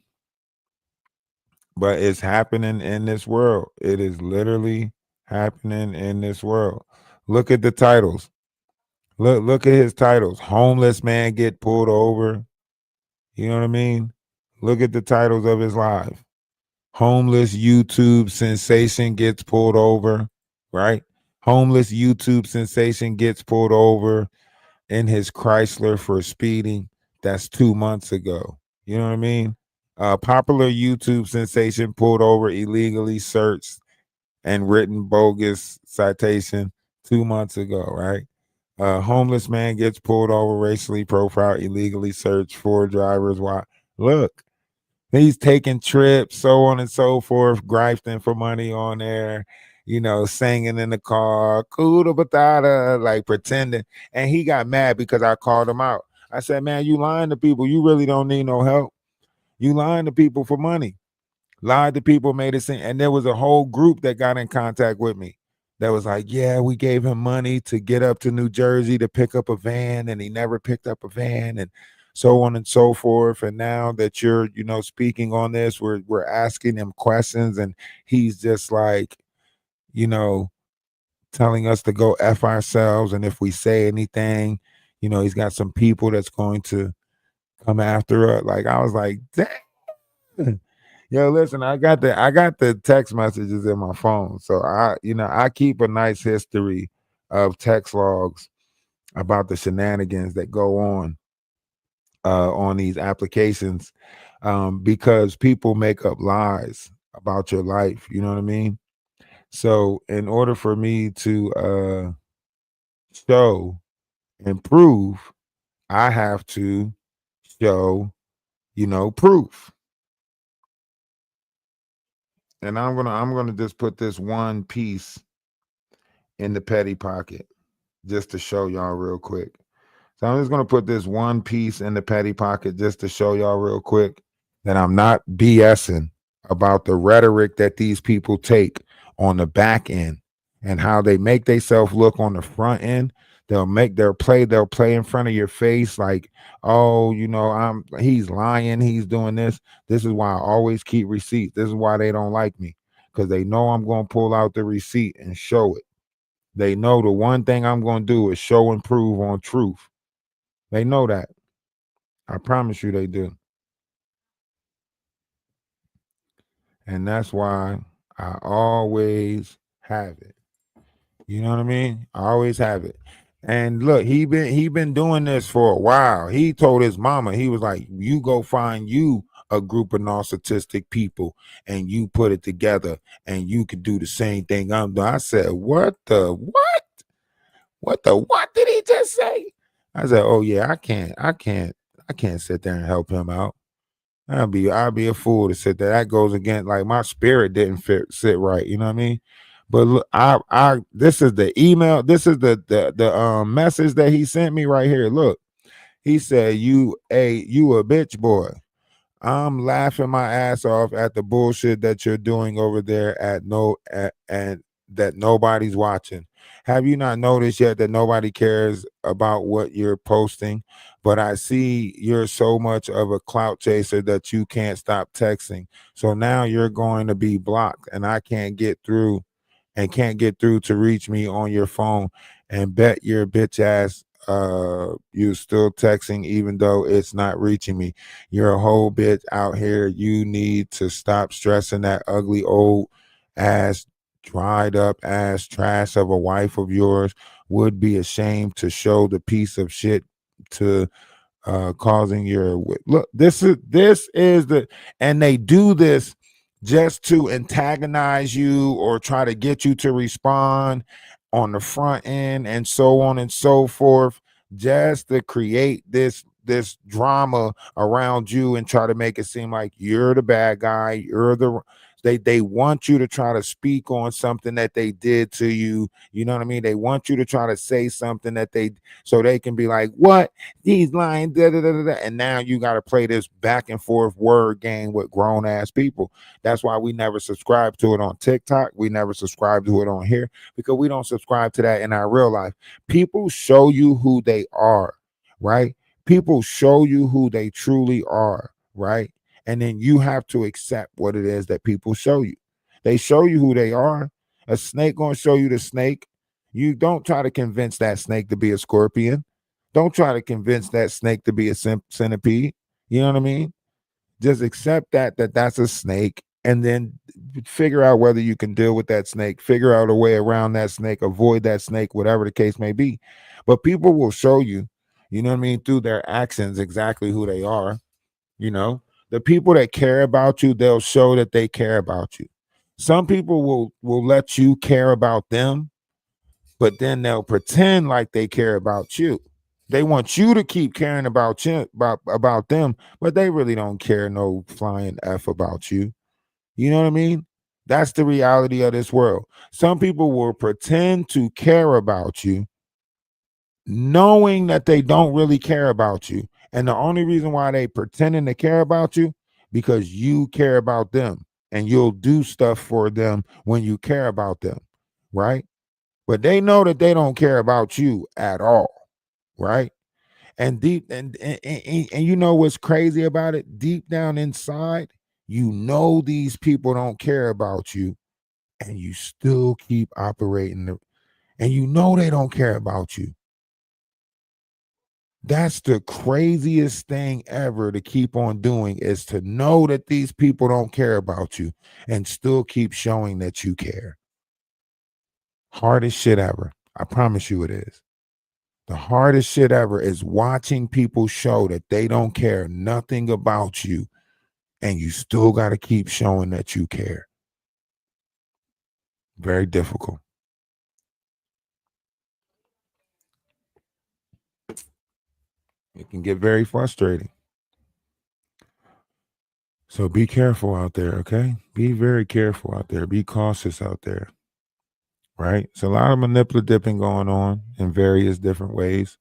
But it's happening in this world. It is literally happening in this world. Look at the titles. Look at his titles. Homeless man get pulled over. You know what I mean? Look at the titles of his live. Homeless YouTube sensation gets pulled over, right? Homeless YouTube sensation gets pulled over in his Chrysler for speeding. That's 2 months ago. You know what I mean? Popular YouTube sensation pulled over, illegally searched and written bogus citation 2 months ago, right? Homeless man gets pulled over, racially profiled, illegally searched, 4 drivers. Why? Look, he's taking trips, so on and so forth, griping for money on there, singing in the car, kuda batata, like pretending. And he got mad because I called him out. I said, man, you lying to people. You really don't need no help. You lying to people for money. Lied to people, made it seem. And there was a whole group that got in contact with me that was like, yeah, we gave him money to get up to New Jersey to pick up a van, and he never picked up a van, and so on and so forth. And now that you're, speaking on this, we're asking him questions, and he's just like, telling us to go F ourselves. And if we say anything, he's got some people that's going to come after us. Like, I was like, dang. Yo, listen, I got the text messages in my phone. So I keep a nice history of text logs about the shenanigans that go on these applications, because people make up lies about your life. You know what I mean? So in order for me to show and prove, I have to show, proof. And I'm gonna just put this one piece in the petty pocket just to show y'all real quick. So I'm just gonna put this one piece in the petty pocket just to show y'all real quick that I'm not BSing about the rhetoric that these people take on the back end and how they make themselves look on the front end. They'll play in front of your face like, oh, he's lying, he's doing this. This is why I always keep receipts. This is why they don't like me, because they know I'm gonna pull out the receipt and show it. They know the one thing I'm gonna do is show and prove on truth. They know that. I promise you they do. And that's why I always have it. You know what I mean? I always have it. And look, he been doing this for a while. He told his mama, he was like, you go find you a group of narcissistic people and you put it together and you could do the same thing I'm doing. I said, what the what? What did he just say? I said, oh yeah, I can't sit there and help him out. I'll be a fool to sit there. That goes against, like, my spirit didn't sit right. You know what I mean? But look, this is the email. This is the message that he sent me right here. Look, He said, you a bitch boy. I'm laughing my ass off at the bullshit that you're doing over there and that nobody's watching. Have you not noticed yet that nobody cares about what you're posting? But I see you're so much of a clout chaser that you can't stop texting. So now you're going to be blocked and I can't get through and can't get through to reach me on your phone, and bet your bitch ass you still texting even though it's not reaching me. You're a whole bitch out here. You need to stop stressing that ugly old ass, dried up ass trash of a wife of yours. Would be ashamed to show the piece of shit to causing your look. This is the, and they do this just to antagonize you or try to get you to respond on the front end and so on and so forth, just to create this drama around you and try to make it seem like you're the bad guy. They want you to try to speak on something that they did to you. You know what I mean? They want you to try to say something that they, so they can be like, what, he's lying, da, da, da, da, da. And now you got to play this back and forth word game with grown ass people. That's why we never subscribe to it on TikTok. We never subscribe to it on here, because we don't subscribe to that in our real life. People show you who they are, right? People show you who they truly are, right? And then you have to accept what it is that people show you. They show you who they are. A snake gonna show you the snake. You don't try to convince that snake to be a scorpion. Don't try to convince that snake to be a centipede. You know what I mean? Just accept that that's a snake, and then figure out whether you can deal with that snake, figure out a way around that snake, avoid that snake, whatever the case may be. But people will show you, you know what I mean, through their actions exactly who they are. You know, the people that care about you, they'll show that they care about you. Some people will let you care about them, but then they'll pretend like they care about you. They want you to keep caring about you, about them, but they really don't care no flying F about you. You know what I mean? That's the reality of this world. Some people will pretend to care about you, knowing that they don't really care about you. And the only reason why they pretending to care about you, because you care about them and you'll do stuff for them when you care about them, right? But they know that they don't care about you at all, right? And deep and you know what's crazy about it? Deep down inside, you know these people don't care about you, and you still keep operating and you know they don't care about you. That's the craziest thing ever to keep on doing, is to know that these people don't care about you and still keep showing that you care. Hardest shit ever. I promise you it is. The hardest shit ever is watching people show that they don't care nothing about you, and you still got to keep showing that you care. Very difficult. It can get very frustrating. So be careful out there, okay? Be very careful out there. Be cautious out there, right? It's a lot of manipulative dipping going on in various different ways.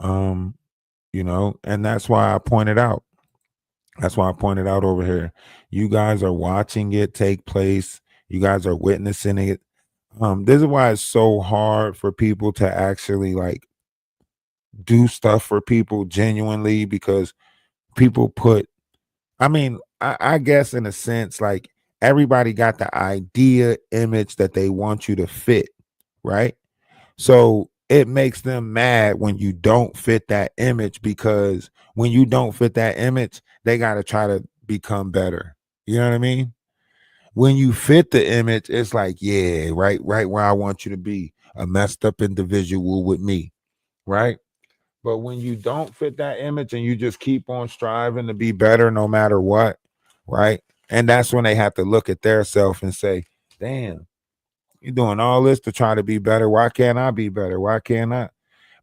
You know, and that's why I pointed out. That's why I pointed out over here. You guys are watching it take place. You guys are witnessing it. This is why it's so hard for people to actually like do stuff for people genuinely, because people put, I mean, I guess in a sense, like everybody got the idea image that they want you to fit, right? So it makes them mad when you don't fit that image, because when you don't fit that image, they got to try to become better. You know what I mean? When you fit the image, it's like, yeah, right where I want you to be, a messed up individual with me, right? But when you don't fit that image and you just keep on striving to be better no matter what, right? And that's when they have to look at their self and say, damn, you're doing all this to try to be better. Why can't I be better? Why can't I?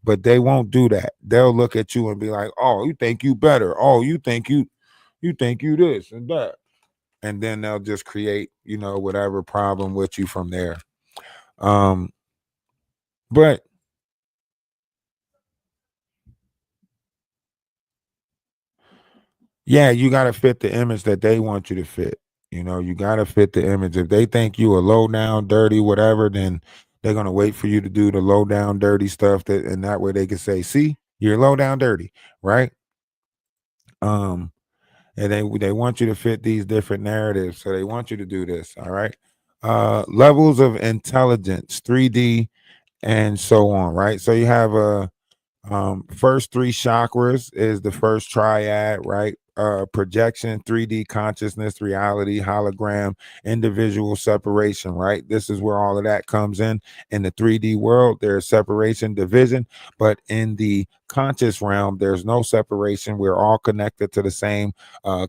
But they won't do that. They'll look at you and be like, oh, you think you better. Oh, you think you this and that. And then they'll just create, you know, whatever problem with you from there. Um, but Yeah, you got to fit the image that they want you to fit. You know, you got to fit the image. If they think you a low down, dirty, whatever, then they're gonna wait for you to do the low down, dirty stuff. That and that way they can say, "See, you're low down, dirty," right? Um, and they want you to fit these different narratives, so they want you to do this. All right. Levels of intelligence, 3D, and so on. Right. So you have a first three chakras is the first triad, right? Projection, 3D consciousness, reality, hologram, individual separation, right? This is where all of that comes in. In the 3D world, there's separation, division, but in the conscious realm, there's no separation. We're all connected to the same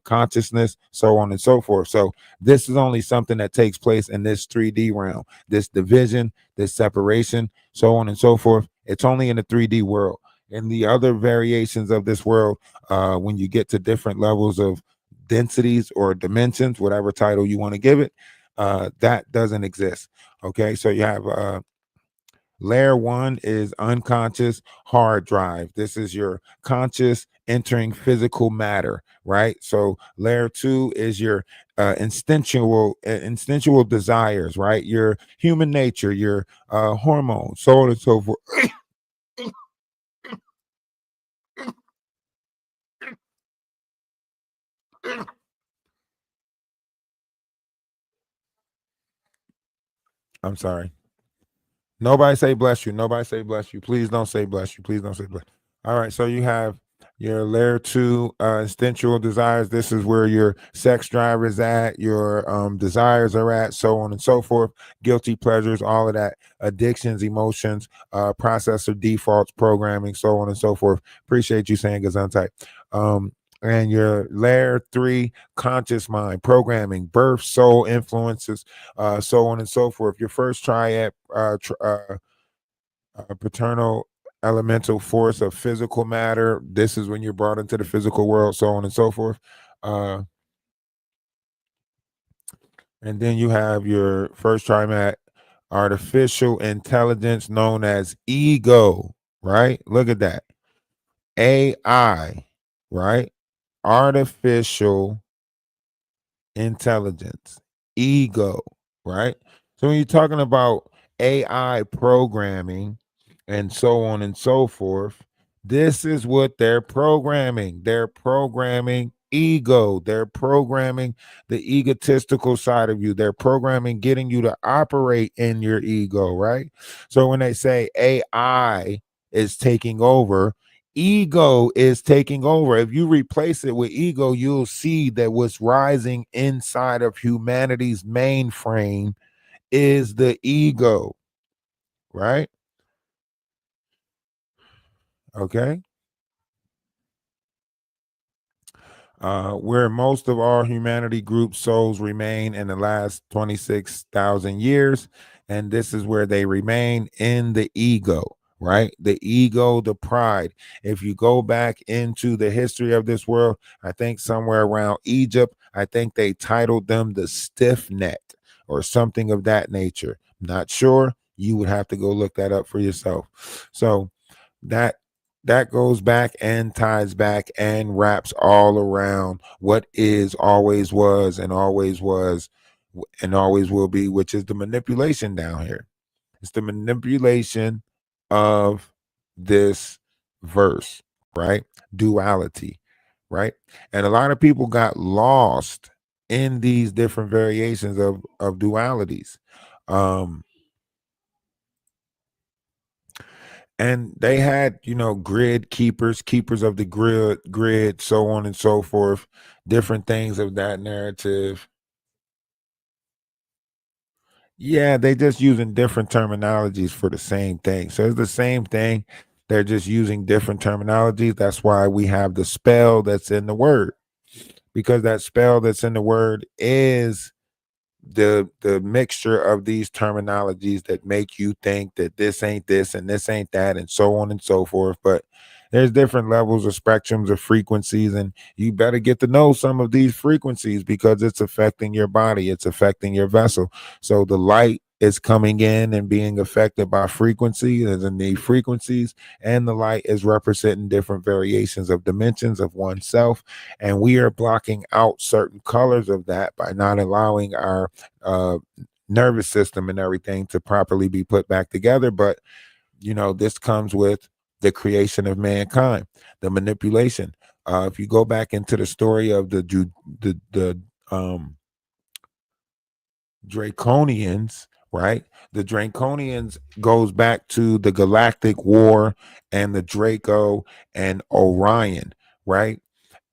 consciousness, so on and so forth. So this is only something that takes place in this 3D realm, this division, this separation, so on and so forth. It's only in the 3D world. In the other variations of this world, when you get to different levels of densities or dimensions, whatever title you want to give it, that doesn't exist. Okay, so you have layer one is unconscious hard drive. This is your conscious entering physical matter, right? So layer two is your instinctual desires, right? Your human nature, your hormones, so on and so forth. I'm sorry. Nobody say bless you. Nobody say bless you. Please don't say bless you. Please don't say bless. All right. So you have your layer two instinctual desires. This is where your sex drive is at, your desires are at, so on and so forth. Guilty pleasures, all of that, addictions, emotions, processor defaults, programming, so on and so forth. Appreciate you saying Gesundheit. And your layer three conscious mind, programming, birth, soul influences, so on and so forth. Your first triad, paternal elemental force of physical matter. This is when you're brought into the physical world, so on and so forth. Uh, and then you have your first triad, artificial intelligence known as ego, right? Look at that. AI, right? Artificial intelligence, ego, right? So when you're talking about AI programming and so on and so forth, this is what they're programming. They're programming ego. They're programming the egotistical side of you. They're programming getting you to operate in your ego, right? So when they say AI is taking over, ego is taking over. If you replace it with ego, you'll see that what's rising inside of humanity's mainframe is the ego, right? Okay. Where most of our humanity group souls remain in the last 26,000 years. And this is where they remain in the ego, right? The ego, the pride. If you go back into the history of this world, I think somewhere around Egypt, I think they titled them the stiff neck or something of that nature. Not sure. You would have to go look that up for yourself. So, that that goes back and ties back and wraps all around what is, always was, and always will be, which is the manipulation down here. It's the manipulation of this verse, right? Duality, right? And a lot of people got lost in these different variations of dualities. Um, and they had, grid keepers, keepers of the grid, so on and so forth, different things of that narrative. Yeah, they just using different terminologies for the same thing, so it's the same thing. They're just using different terminologies. That's why we have the spell that's in the word, because that spell that's in the word is the mixture of these terminologies that make you think that this ain't this and this ain't that and so on and so forth. But there's different levels of spectrums of frequencies, and you better get to know some of these frequencies because it's affecting your body, it's affecting your vessel. So the light is coming in and being affected by frequency, and the frequencies and the light is representing different variations of dimensions of oneself, and we are blocking out certain colors of that by not allowing our nervous system and everything to properly be put back together. But this comes with the creation of mankind, the manipulation. If you go back into the story of the Draconians, right? The Draconians goes back to the Galactic War and the Draco and Orion, right?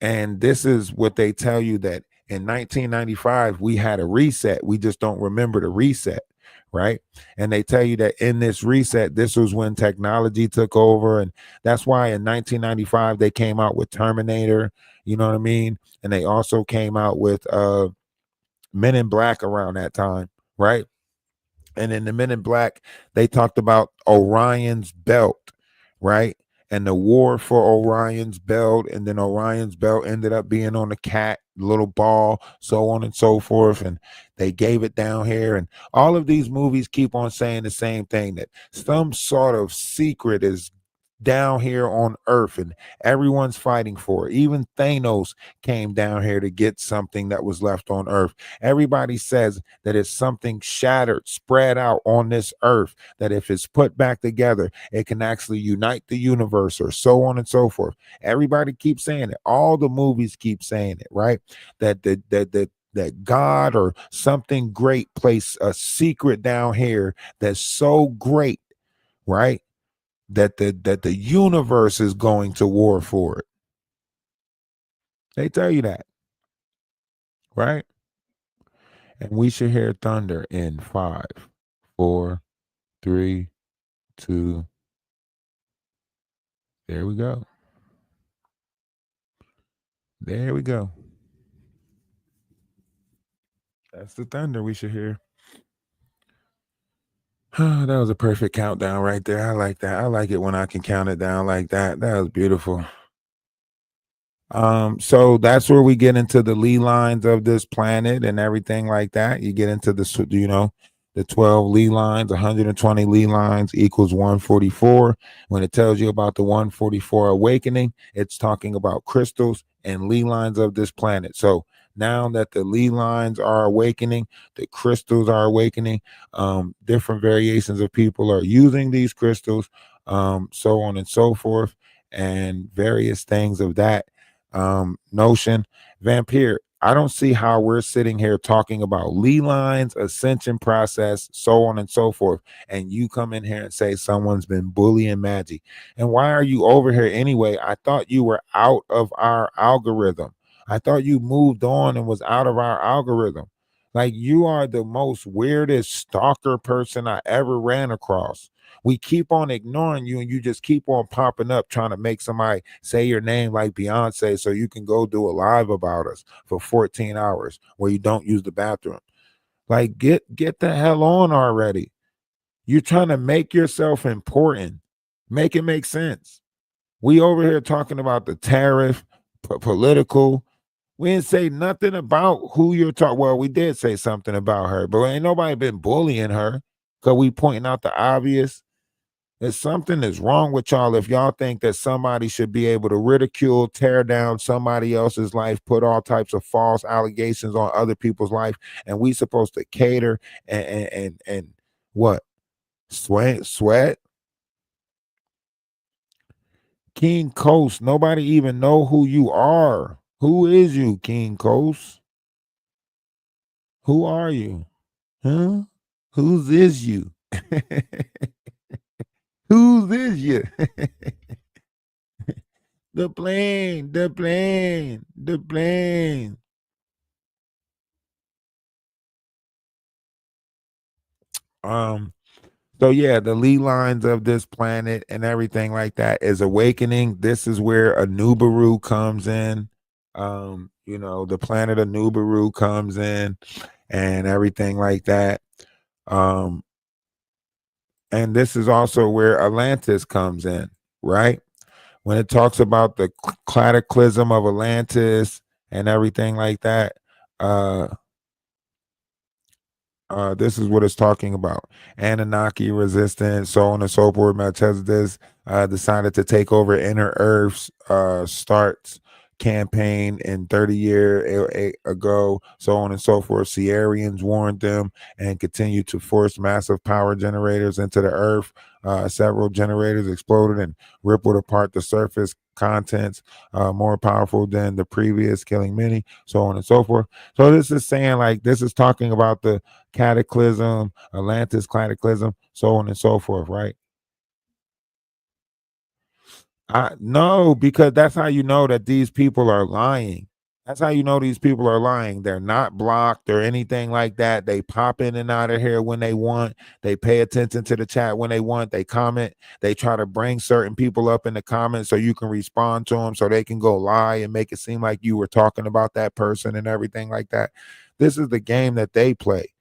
And this is what they tell you, that in 1995 we had a reset. We just don't remember the reset, right? And they tell you that in this reset, this was when technology took over, and that's why in 1995 they came out with Terminator. You know what I mean? And they also came out with Men in Black around that time, right? And in the Men in Black, they talked about Orion's belt, right? And the war for Orion's belt, and then Orion's belt ended up being on the cat, little ball, so on and so forth. And they gave it down here. And all of these movies keep on saying the same thing, that some sort of secret is down here on Earth and everyone's fighting for it. Even Thanos came down here to get something that was left on Earth. Everybody says that it's something shattered, spread out on this Earth, that if it's put back together, it can actually unite the universe, or so on and so forth. Everybody keeps saying it. All the movies keep saying it, right? That God or something great placed a secret down here that's so great, right? That the universe is going to war for it. They tell you that, right? And we should hear thunder in 5, 4, 3, 2. There we go. There we go. That's the thunder we should hear. That was a perfect countdown right there. I like that. I like it when I can count it down like that. That was beautiful. So that's where we get into the Lee lines of this planet and everything like that. You get into the 12 Lee lines. 120 Lee lines equals 144. When it tells you about the 144 awakening, it's talking about crystals and Lee lines of this planet. So now that the Lee lines are awakening, the crystals are awakening, different variations of people are using these crystals, so on and so forth, and various things of that notion. Vampire, I don't see how we're sitting here talking about Lee lines, ascension process, so on and so forth, and you come in here and say someone's been bullying Magic. And why are you over here anyway? I thought you were out of our algorithm. I thought you moved on and was out of our algorithm. Like, you are the most weirdest stalker person I ever ran across. We keep on ignoring you, and you just keep on popping up trying to make somebody say your name like Beyonce so you can go do a live about us for 14 hours where you don't use the bathroom. Like, get the hell on already. You're trying to make yourself important. Make it make sense. We over here talking about the tariff, political. We didn't say nothing about who you're talking. Well, we did say something about her, but ain't nobody been bullying her because we pointing out the obvious. There's something that's wrong with y'all if y'all think that somebody should be able to ridicule, tear down somebody else's life, put all types of false allegations on other people's life, and we supposed to cater and what? Sweat? King Coast, nobody even know who you are. Who is you, King Coast? Who are you? Huh? Whose is you? Whose is you? The plane, the plane, the plane. So yeah, the Lee lines of this planet and everything like that is awakening. This is where Anubaru comes in. The planet Anubaru comes in and everything like that. And this is also where Atlantis comes in, right? When it talks about the cataclysm of Atlantis and everything like that, This is what it's talking about. Anunnaki resistance, so on and so forth. Melchizedek decided to take over Inner Earth's starts campaign in 30 years ago, so on and so forth. Sierrians warned them and continued to force massive power generators into the earth. Several generators exploded and rippled apart the surface contents, more powerful than the previous, killing many, so on and so forth. So this is saying, like, this is talking about the cataclysm, Atlantis cataclysm, so on and so forth, right? I no, because that's how you know that these people are lying. That's how you know these people are lying. They're not blocked or anything like that. They pop in and out of here when they want. They pay attention to the chat when they want. They comment. They try to bring certain people up in the comments so you can respond to them so they can go lie and make it seem like you were talking about that person and everything like that. This is the game that they play.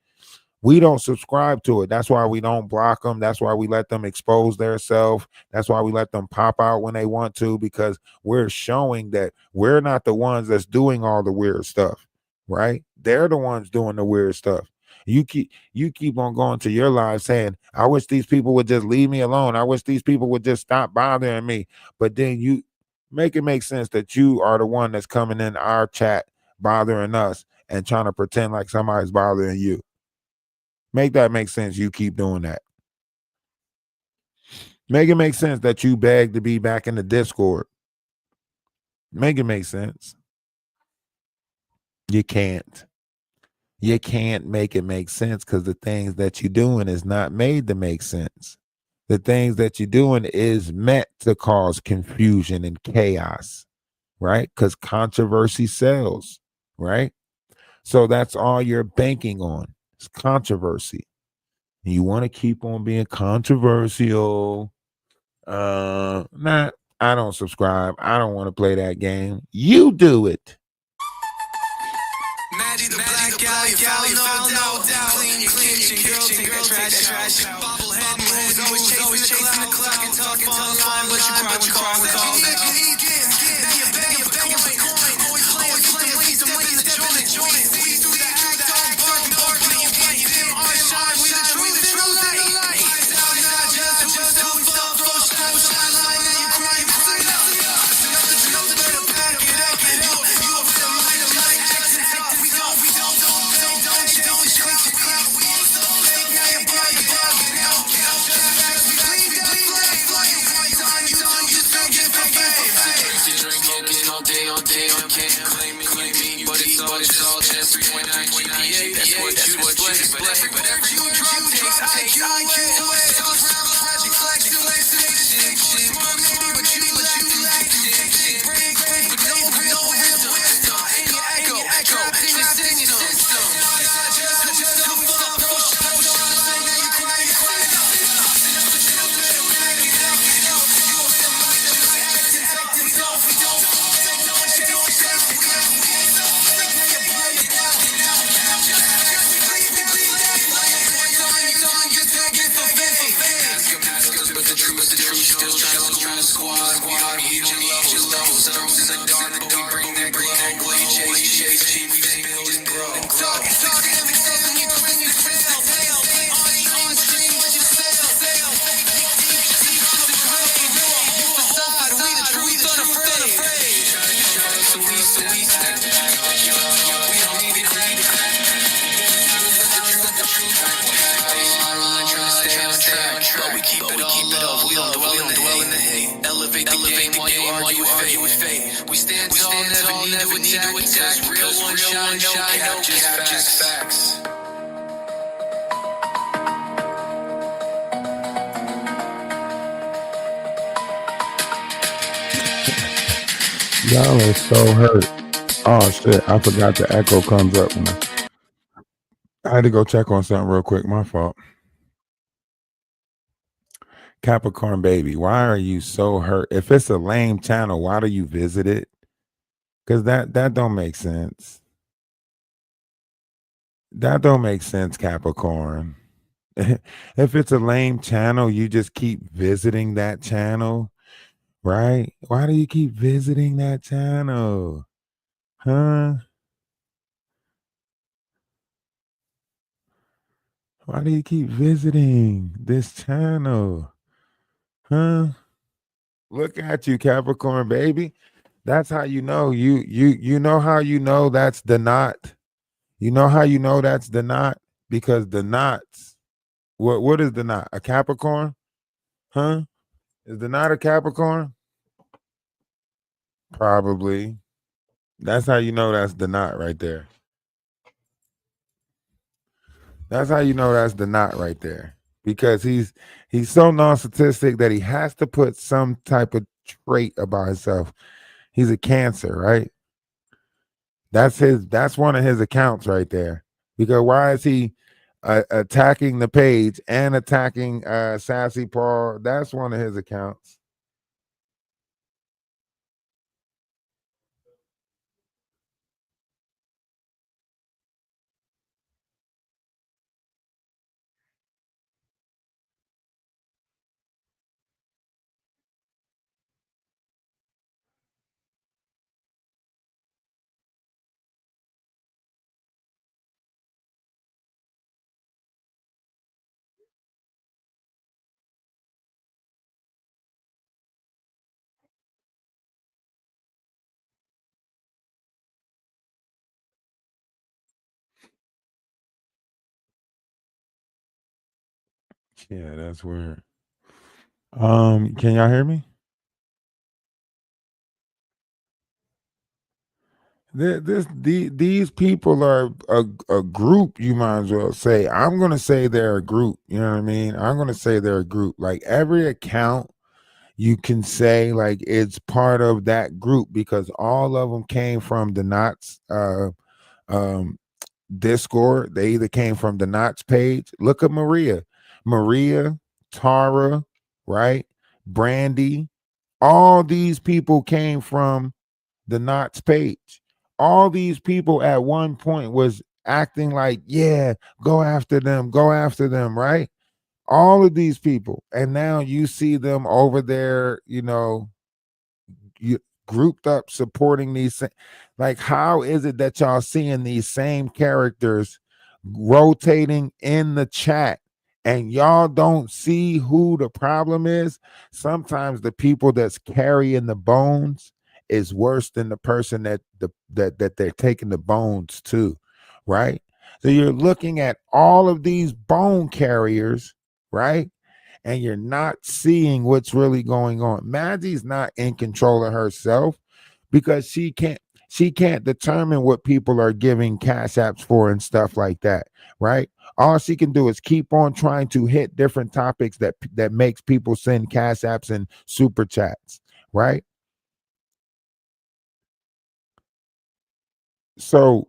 We don't subscribe to it. That's why we don't block them. That's why we let them expose themselves. That's why we let them pop out when they want to, because we're showing that we're not the ones that's doing all the weird stuff, right? They're the ones doing the weird stuff. You keep on going to your live saying, I wish these people would just leave me alone. I wish these people would just stop bothering me. But then you make it make sense that you are the one that's coming in our chat bothering us and trying to pretend like somebody's bothering you. Make that make sense. You keep doing that. Make it make sense that you beg to be back in the Discord. Make it make sense. You can't. You can't make it make sense because the things that you're doing is not made to make sense. The things that you're doing is meant to cause confusion and chaos, right? Because controversy sells, right? So that's all you're banking on. It's controversy. And you want to keep on being controversial. Not. I don't subscribe. I don't want to play that game. You do it. Maddie the black gal, no doubt. Clean your kitchen, girl, take that trash out. Bobblehead moves, always chasing the clock and talking line, but you cry when called out. Now you're begging for coin. Always playing, step in the joint. See through the act, bark, you can't our shine. We the truth in the light. Eyes out, not just who we stop, shine line. Now you cry, enough to better pack it up. You a feel like acting tough. We don't shake the crowd. We used to fake, now you're bugging out. Just facts, we clean that flame. Time you just begging for fame. All day, can't claim me, but it's all just 3.9 GPA. That's what you display. But every you drop takes IQ away. Magic flex, shit. But you lack shit. Break, but no rhythm. In your echo, trapped in your system. We stand tall, never need to attack. Real one shine, no cap, just facts. Y'all are so hurt. Oh shit! I forgot the echo comes up. I had to go check on something real quick. My fault. Capricorn baby, why are you so hurt? If it's a lame channel, why do you visit it? Because that don't make sense. That don't make sense, Capricorn. If it's a lame channel, you just keep visiting that channel, right? Why do you keep visiting that channel? Huh? Why do you keep visiting this channel? Huh? Look at you, Capricorn baby. That's how you know. You know how you know that's the knot. You know how you know that's the knot? Because the knots, what is the knot? A Capricorn? Huh? Is the knot a Capricorn? Probably. That's how you know that's the knot right there. That's how you know that's the knot right there. Because he's so narcissistic that he has to put some type of trait about himself. He's a Cancer, right? That's one of his accounts right there. Because why is he attacking the page and attacking Sassy Paul? That's one of his accounts. Yeah, that's weird. Can y'all hear me? These people are a group. You might as well say. I'm gonna say they're a group. You know what I mean? I'm gonna say they're a group. Like every account, you can say like it's part of that group because all of them came from the Knots um, Discord. They either came from the Knots page. Look at Maria, Tara, right? Brandy. All these people came from the Knots page. All these people at one point was acting like, yeah, go after them, right? All of these people. And now you see them over there, you grouped up supporting like how is it that y'all seeing these same characters rotating in the chat and y'all don't see who the problem is? Sometimes the people that's carrying the bones is worse than the person that they're taking the bones to, right? So you're looking at all of these bone carriers, right? And you're not seeing what's really going on. Maggie's not in control of herself because she can't determine what people are giving cash apps for and stuff like that, right? All she can do is keep on trying to hit different topics that makes people send cash apps and super chats, right? So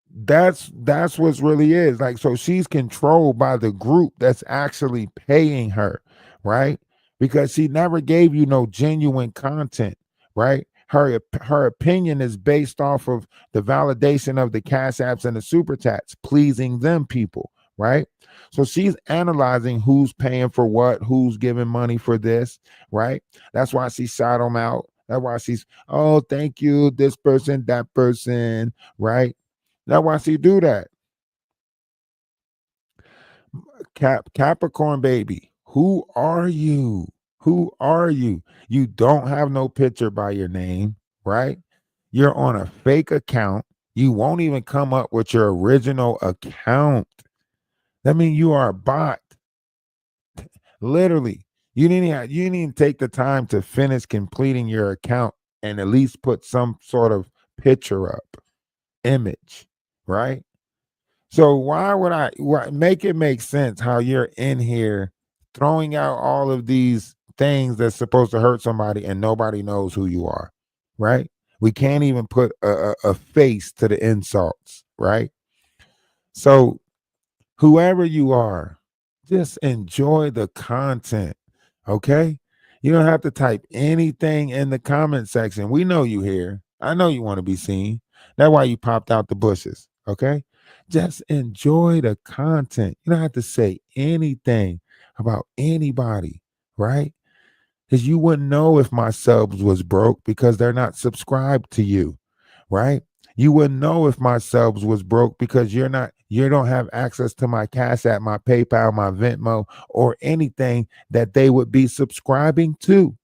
that's what's really is like, so she's controlled by the group that's actually paying her, right? Because she never gave you no genuine content, right? Her opinion is based off of the validation of the cash apps and the super chats pleasing them people, right? So she's analyzing who's paying for what, who's giving money for this, right? That's why she shot them out. That's why she's, oh, thank you, this person, that person, right? That's why she do that. Capricorn baby, who are you? Who are you? You don't have no picture by your name, right? You're on a fake account. You won't even come up with your original account. That means you are a bot. Literally. You didn't even take the time to finish completing your account and at least put some sort of picture up, image, right? So make it make sense how you're in here throwing out all of these things that's supposed to hurt somebody and nobody knows who you are, right? We can't even put a face to the insults, right? So whoever you are, just enjoy the content, okay? You don't have to type anything in the comment section. We know you here. I know you want to be seen. That's why you popped out the bushes, okay? Just enjoy the content. You don't have to say anything about anybody, right? Because you wouldn't know if my subs was broke because they're not subscribed to you, right? You wouldn't know if my subs was broke because you don't have access to my Cash App, my PayPal, my Venmo, or anything that they would be subscribing to,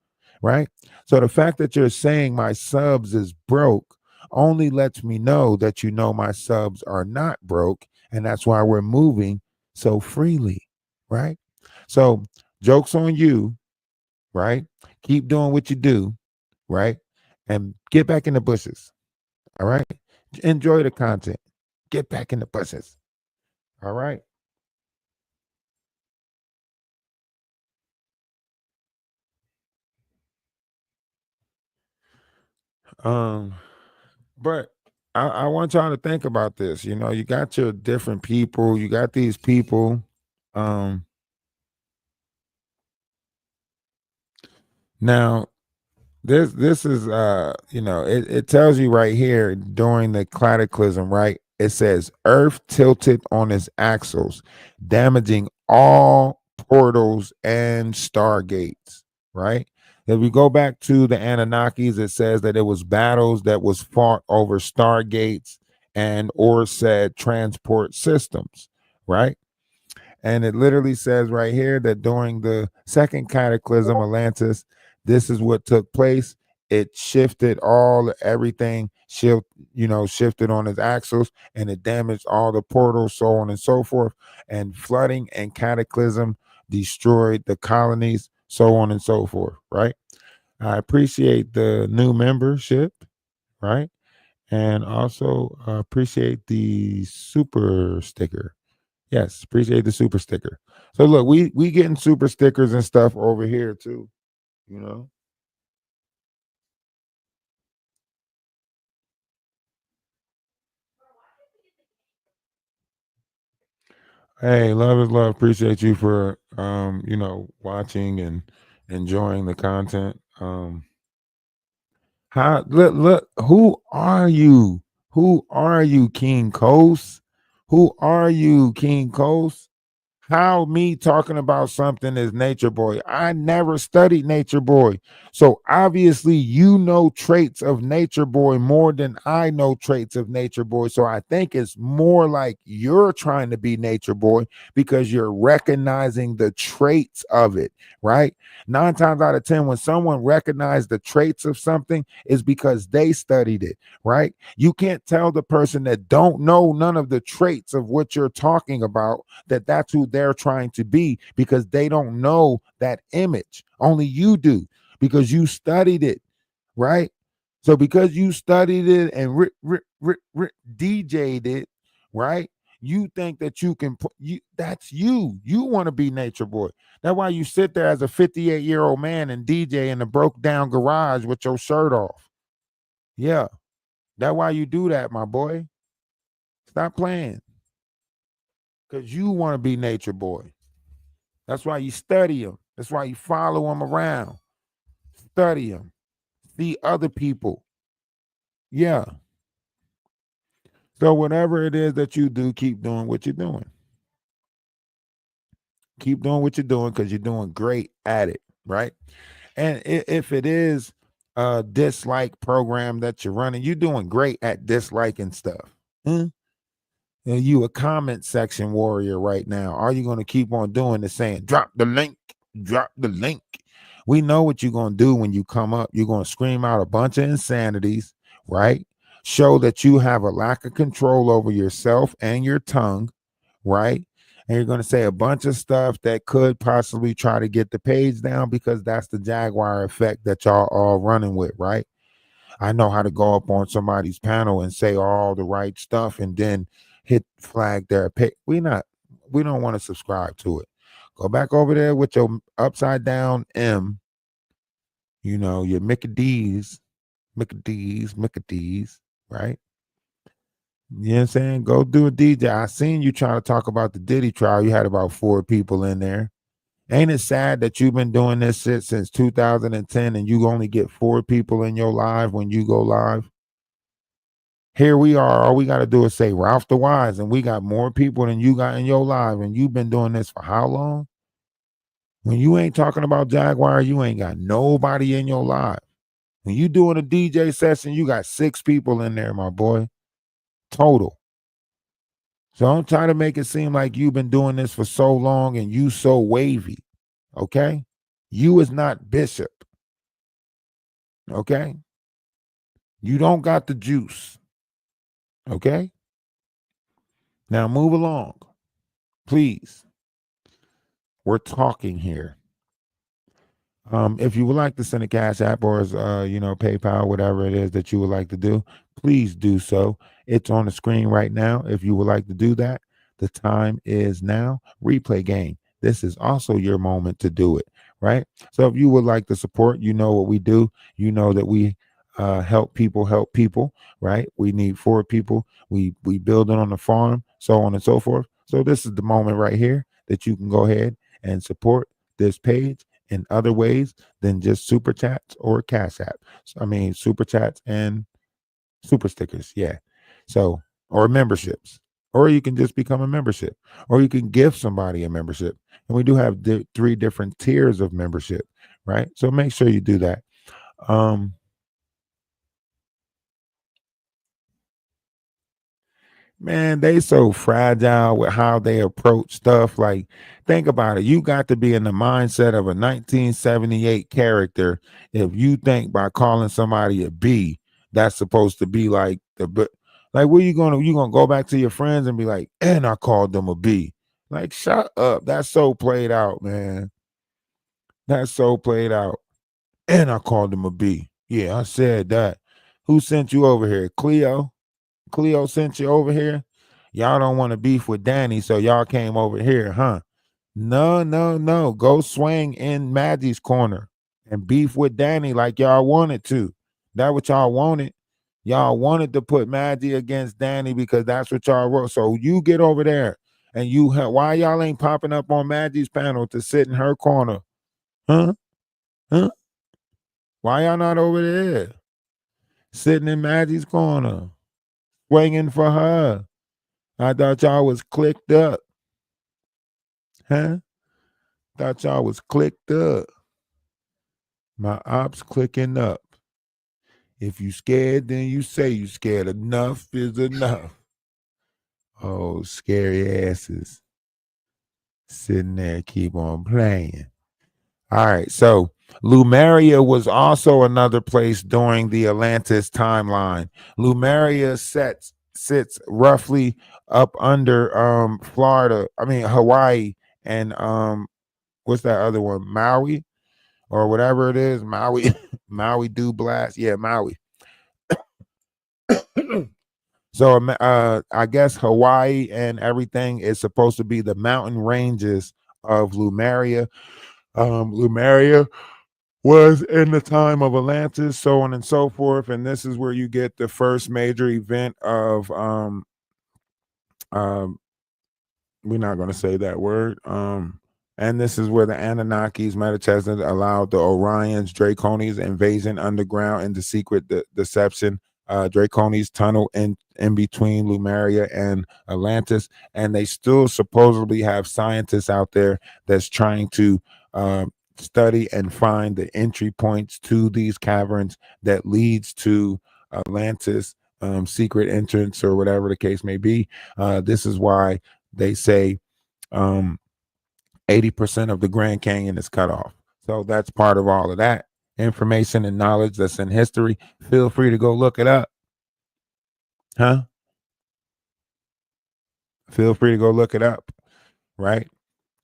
right? So the fact that you're saying my subs is broke only lets me know that you know my subs are not broke, and that's why we're moving so freely, right? So joke's on you, right? Keep doing what you do, right? And get back in the bushes. All right. Enjoy the content. Get back in the bushes. All right. Um, but I want y'all to think about this. You know, you got your different people, you got these people. Um, now this is you know, it tells you right here during the cataclysm, right? It says Earth tilted on its axles, damaging all portals and stargates, right? If we go back to the Anunnakis, it says that it was battles that was fought over stargates and or said transport systems, right? And it literally says right here that during the second cataclysm, Atlantis, this is what took place. It shifted everything, shifted on its axles, and it damaged all the portals, so on and so forth. And flooding and cataclysm destroyed the colonies, so on and so forth, right? I appreciate the new membership, right? And also appreciate the super sticker. Yes, appreciate the super sticker. So look, we getting super stickers and stuff over here too, you know. Hey, love is love. Appreciate you for watching and enjoying the content. How look, who are you? Who are you, King Coast? Who are you, King Coast? How me talking about something is Nature Boy? I never studied Nature Boy. So obviously you know traits of Nature Boy more than I know traits of Nature Boy. So I think it's more like you're trying to be Nature Boy because you're recognizing the traits of it, right? 9 times out of 10, when someone recognizes the traits of something, is because they studied it, right? You can't tell the person that don't know none of the traits of what you're talking about that that's who they're trying to be because they don't know that image. Only you do because you studied it, right? So because you studied it and DJ'd it, right? You think that you can put you that's you. You want to be Nature Boy. That's why you sit there as a 58-year-old man and DJ in a broke down garage with your shirt off. Yeah. That's why you do that, my boy. Stop playing. Because you want to be Nature Boy. That's why you study them. That's why you follow them around. Study them. See other people. Yeah. So whatever it is that you do, keep doing what you're doing. Keep doing what you're doing because you're doing great at it, right? And if it is a dislike program that you're running, you're doing great at disliking stuff. Hmm? You a comment section warrior right now. Are you going to keep on doing the saying, drop the link, drop the link? We know what you're going to do when you come up. You're going to scream out a bunch of insanities, right? Show that you have a lack of control over yourself and your tongue, right? And you're going to say a bunch of stuff that could possibly try to get the page down because that's the Jaguar effect that y'all all running with, right? I know how to go up on somebody's panel and say all the right stuff and then hit flag their page. We don't want to subscribe to it. Go back over there with your upside down M, your Mickey D's, right? You know what I'm saying? Go do a DJ. I seen you trying to talk about the Diddy trial. You had about 4 people in there. Ain't it sad that you've been doing this shit since 2010 and you only get 4 people in your live when you go live? Here we are. All we got to do is say Ralph DaWise, and we got more people than you got in your live. And you've been doing this for how long? When you ain't talking about Jaguar, you ain't got nobody in your live. When you doing a DJ session, you got 6 people in there, my boy. total. So don't try to make it seem like you've been doing this for so long and you so wavy. Okay? You is not Bishop. Okay? You don't got the juice. Okay? Now move along. Please. We're talking here. If you would like to send a Cash App or PayPal, whatever it is that you would like to do, please do so. It's on the screen right now. If you would like to do that, the time is now. Replay game. This is also your moment to do it, right? So if you would like to support, you know what we do. You know that we help people, right? We need 4 people. We build it on the farm, so on and so forth. So this is the moment right here that you can go ahead and support this page in other ways than just super chats or Cash App. Super chats and super stickers. Yeah. So, or memberships, or you can just become a membership, or you can give somebody a membership. And we do have 3 different tiers of membership, right? So make sure you do that. Man, they so fragile with how they approach stuff. Like, think about it. You got to be in the mindset of a 1978 character if you think by calling somebody a B, that's supposed to be like like, where you gonna go back to your friends and be like, and I called them a B. Like, shut up. That's so played out, man. That's so played out. And I called them a B. Yeah, I said that. Who sent you over here? Cleo? Cleo sent you over here. Y'all don't want to beef with Danny, so y'all came over here, huh? No. Go swing in Maggie's corner and beef with Danny like y'all wanted to. That what y'all wanted. Y'all wanted to put Maggie against Danny because that's what y'all wrote. So you get over there and why y'all ain't popping up on Maggie's panel to sit in her corner? Huh? Why y'all not over there? Sitting in Maggie's corner, swinging for her. I thought y'all was clicked up. Huh? Thought y'all was clicked up. My ops clicking up. If you scared, then you say you scared. Enough is enough. Oh, scary asses. Sitting there, keep on playing. All right, so Lumeria was also another place during the Atlantis timeline. Lumeria sits roughly up under Hawaii, and what's that other one? Maui or whatever it is. Maui Maui do blast. Yeah, Maui. So I guess Hawaii and everything is supposed to be the mountain ranges of Lumeria. Lumeria was in the time of Atlantis, so on and so forth. And this is where you get the first major event of we're not going to say that word. And this is where the Anunnakis, Metachesnas allowed the Orions, Draconis invasion underground and the secret deception. Draconis tunnel in between Lumeria and Atlantis, and they still supposedly have scientists out there that's trying to study and find the entry points to these caverns that leads to Atlantis, secret entrance or whatever the case may be. This is why they say 80% of the Grand Canyon is cut off. So that's part of all of that information and knowledge that's in history. Feel free to go look it up. Huh? Feel free to go look it up. Right?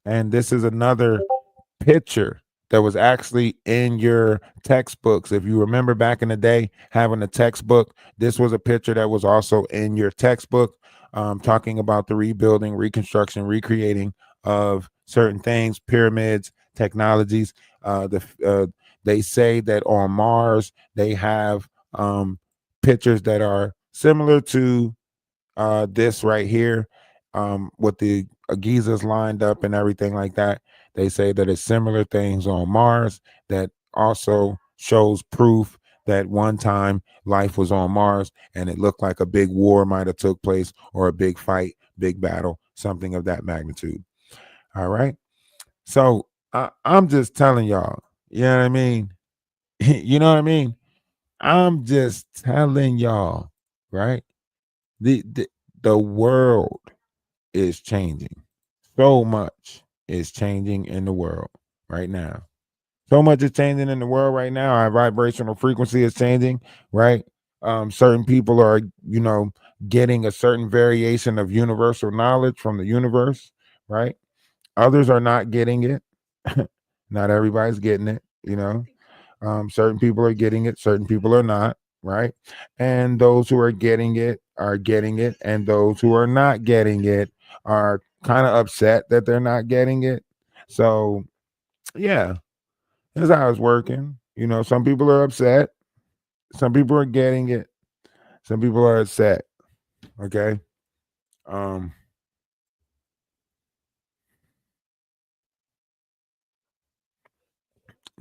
And this is another picture that was actually in your textbooks. If you remember back in the day having a textbook, this was a picture that was also in your textbook, talking about the rebuilding, reconstruction, recreating of certain things, pyramids, technologies. They say that on Mars they have pictures that are similar to this right here, with the Gizas lined up and everything like that. They say that it's similar things on Mars that also shows proof that one time life was on Mars and it looked like a big war might have took place, or a big fight, big battle, something of that magnitude. All right. So I'm just telling y'all, you know what I mean? You know what I mean? I'm just telling y'all, right? The world is changing. So much is changing in the world right now. So much is changing in the world right now. Our vibrational frequency is changing, right? Certain people are, getting a certain variation of universal knowledge from the universe, right? Others are not getting it. Not everybody's getting it. Certain people are getting it, certain people are not, right? And those who are getting it, and those who are not getting it are kind of upset that they're not getting it. So, yeah, that's how it's working. Some people are upset, some people are getting it, some people are upset. Okay. Um,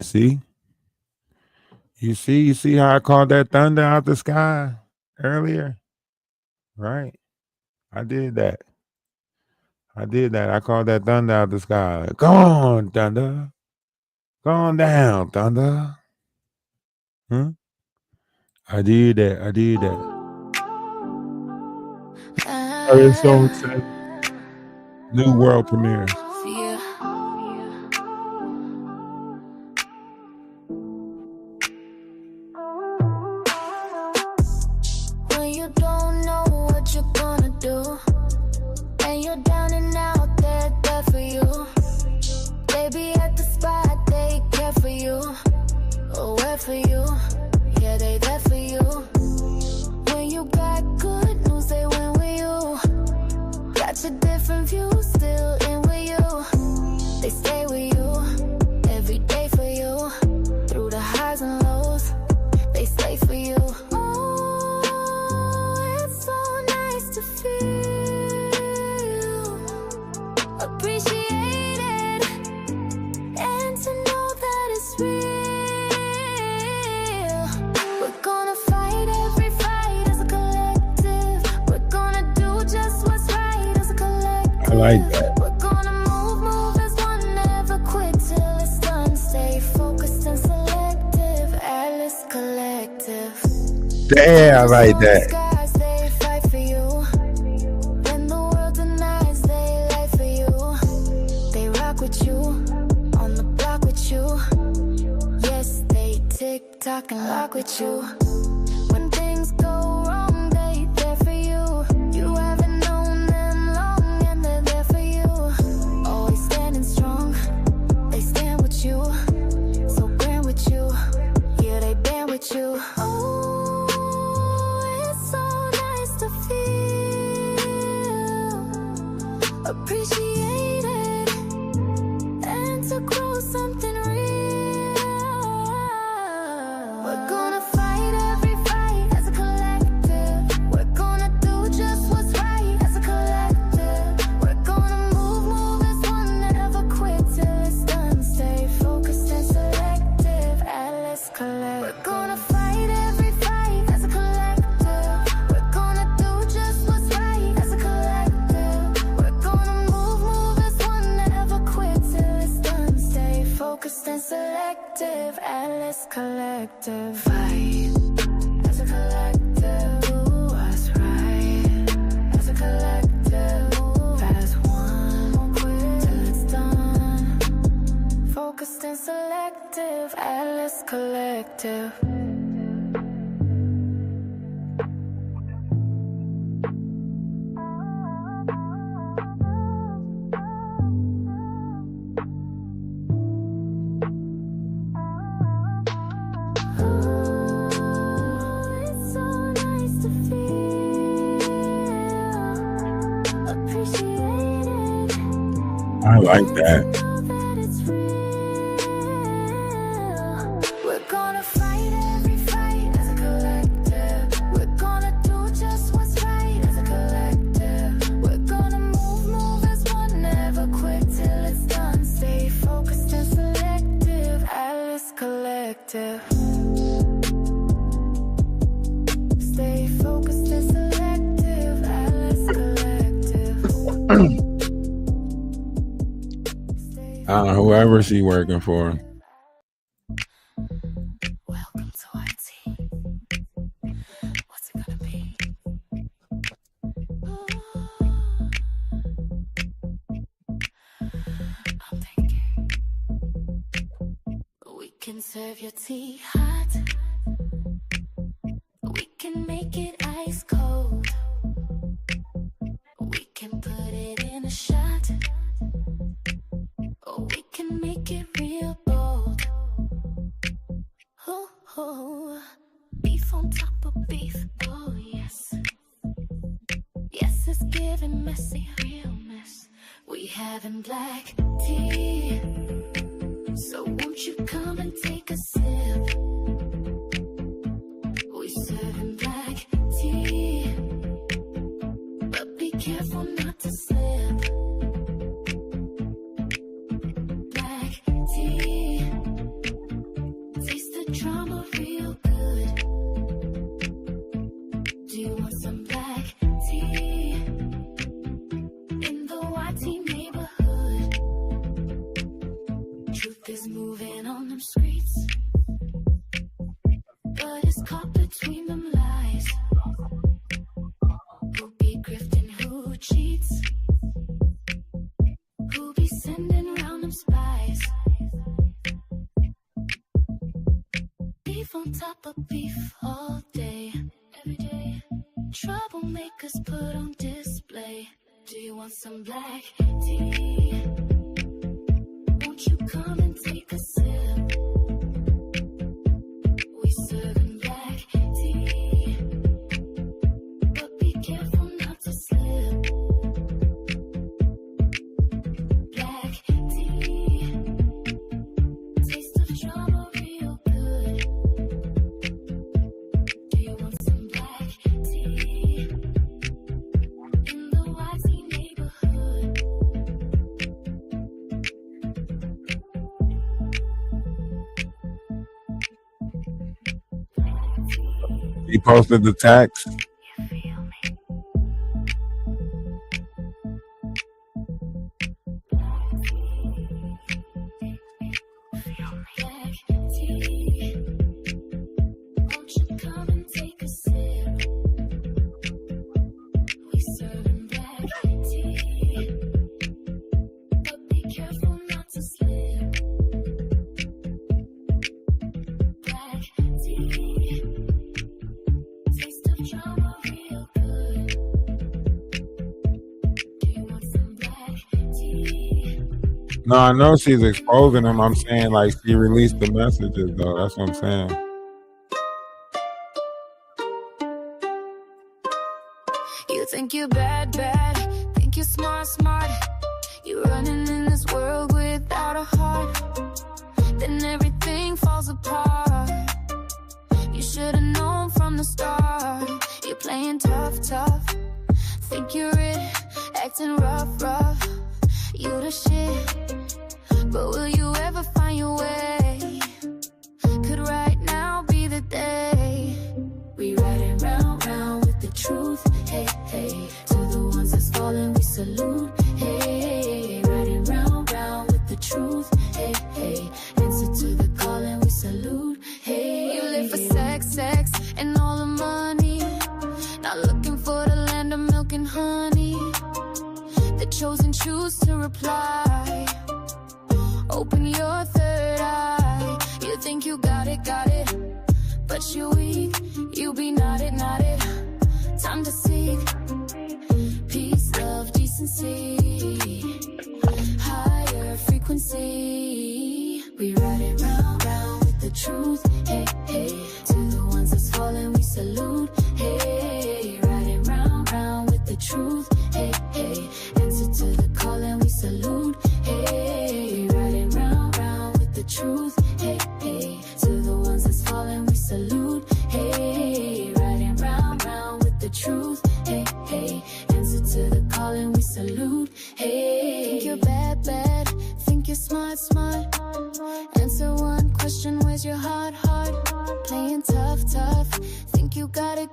see, you see how I called that thunder out the sky earlier, right? I did that. I called that thunder out the sky. Come on, thunder. Go on down, thunder. Huh? I did that. Oh, it's so exciting. New world premiere. When you don't know what you're gonna do, and you're down and out, they're there for you. They be at the spot, they care for you, or wait for you. Yeah, they there for you. When you got good news, they win with you. Got your different views, still in with you. They stay with you, every day for you. Through the highs and lows, they stay for you. Oh, it's so nice to feel appreciated, and to know that it's real. We're gonna fight every fight as a collective. We're gonna do just what's right as a collective. I like that. We're gonna move as one, never quit till it's done. Stay focused and selective, Atlas Collective. Damn, I like that. Skies, they fight for you. When the world denies, they lie for you. They rock with you, on the block with you. Yes, they tick tock and lock with you. When things go wrong, they there for you. You haven't known them long, and they're there for you. Always standing strong, they stand with you. So grand with you, yeah, they band with you. Oh, it's so nice to feel appreciated, and to grow something real. We're gonna fight every fight as a collective. We're gonna do just what's right as a collective. We're gonna move as one, never quit till it's done. Stay focused and selective, Atlas Collective. We're gonna fight every fight as a collective. We're gonna do just what's right as a collective. We're gonna move as one, never quit till it's done. Stay focused and selective, Atlas Collective. Fight as a collective, do what's right as a collective. Move as one, won't quit till it's done. Focused and selective, Atlas Collective. Oh, it's so nice to feel appreciated. I like that. Know that it's real. We're gonna fight every fight as a collective. We're gonna do just what's right as a collective. We're gonna move as one, never quit till it's done. Stay focused and selective, Atlas Collective. Stay focused and selective, Atlas Collective. Whoever she working for. Welcome to IT. What's it gonna be? serve your tea hot. We can make it ice cold. We can put it in a shot. Or we can make it real bold. Oh, oh. Beef on top of beef, oh yes. Yes, it's giving messy, real mess. We having black tea, so won't you come and take a sip? We serving black tea, but be careful not to slip. Black tea, taste the drama real good. Do you want some black tea in the YT neighborhood? Truth is moving on them streets, but it's caught between them lies. Who be grifting, who cheats? Who be sending round them spies? Beef on top of beef all day, every day. Troublemakers put on display. Do you want some black tea? Won't you come and take a sip? We serving black tea, but be careful not to slip. Black tea, taste of drama real good. Do you want some black tea in the YT neighborhood? He posted the text. You feel me? Black tea, won't you come and take a sip? We serving black tea, but be careful not to slip. Black tea, taste of drama real good. Do you want some black tea? No, I know she's exposing him. I'm saying like she released the messages though. That's what I'm saying. You think you're bad, bad. Think you're smart, smart. You're running in this world without a heart. Then everything falls apart. You should've known from the start. You're playing tough, tough. Think you're it, acting rough, rough. You the shit, but will you ever find your way? Could right now be the day. We riding round, round with the truth. Hey, hey, to the ones that's falling, we salute. Hey, riding round, round with the truth. Hey, hey, answer to the call and we salute. Hey, you live for sex, sex, and all the money. Not looking for the land of milk and honey. The chosen choose to reply. Open your third eye. You think you got it, but you're weak. You be nodded, nodded. Time to seek peace, love, decency, higher frequency. We ride it round, round with the truth. Hey, hey, to the ones that's falling, we salute. Hey, riding round, round with the truth. Hey, hey, answer to the call and we salute. Hey, riding round, round with the truth. Hey, hey, to the ones that's falling, we salute. Hey, riding round, round with the truth. Hey, hey, answer to the call and we salute. Hey, think you're bad, bad. Think you're smart, smart. Answer one question, where's your heart, heart? Playing tough, tough. Think you got it,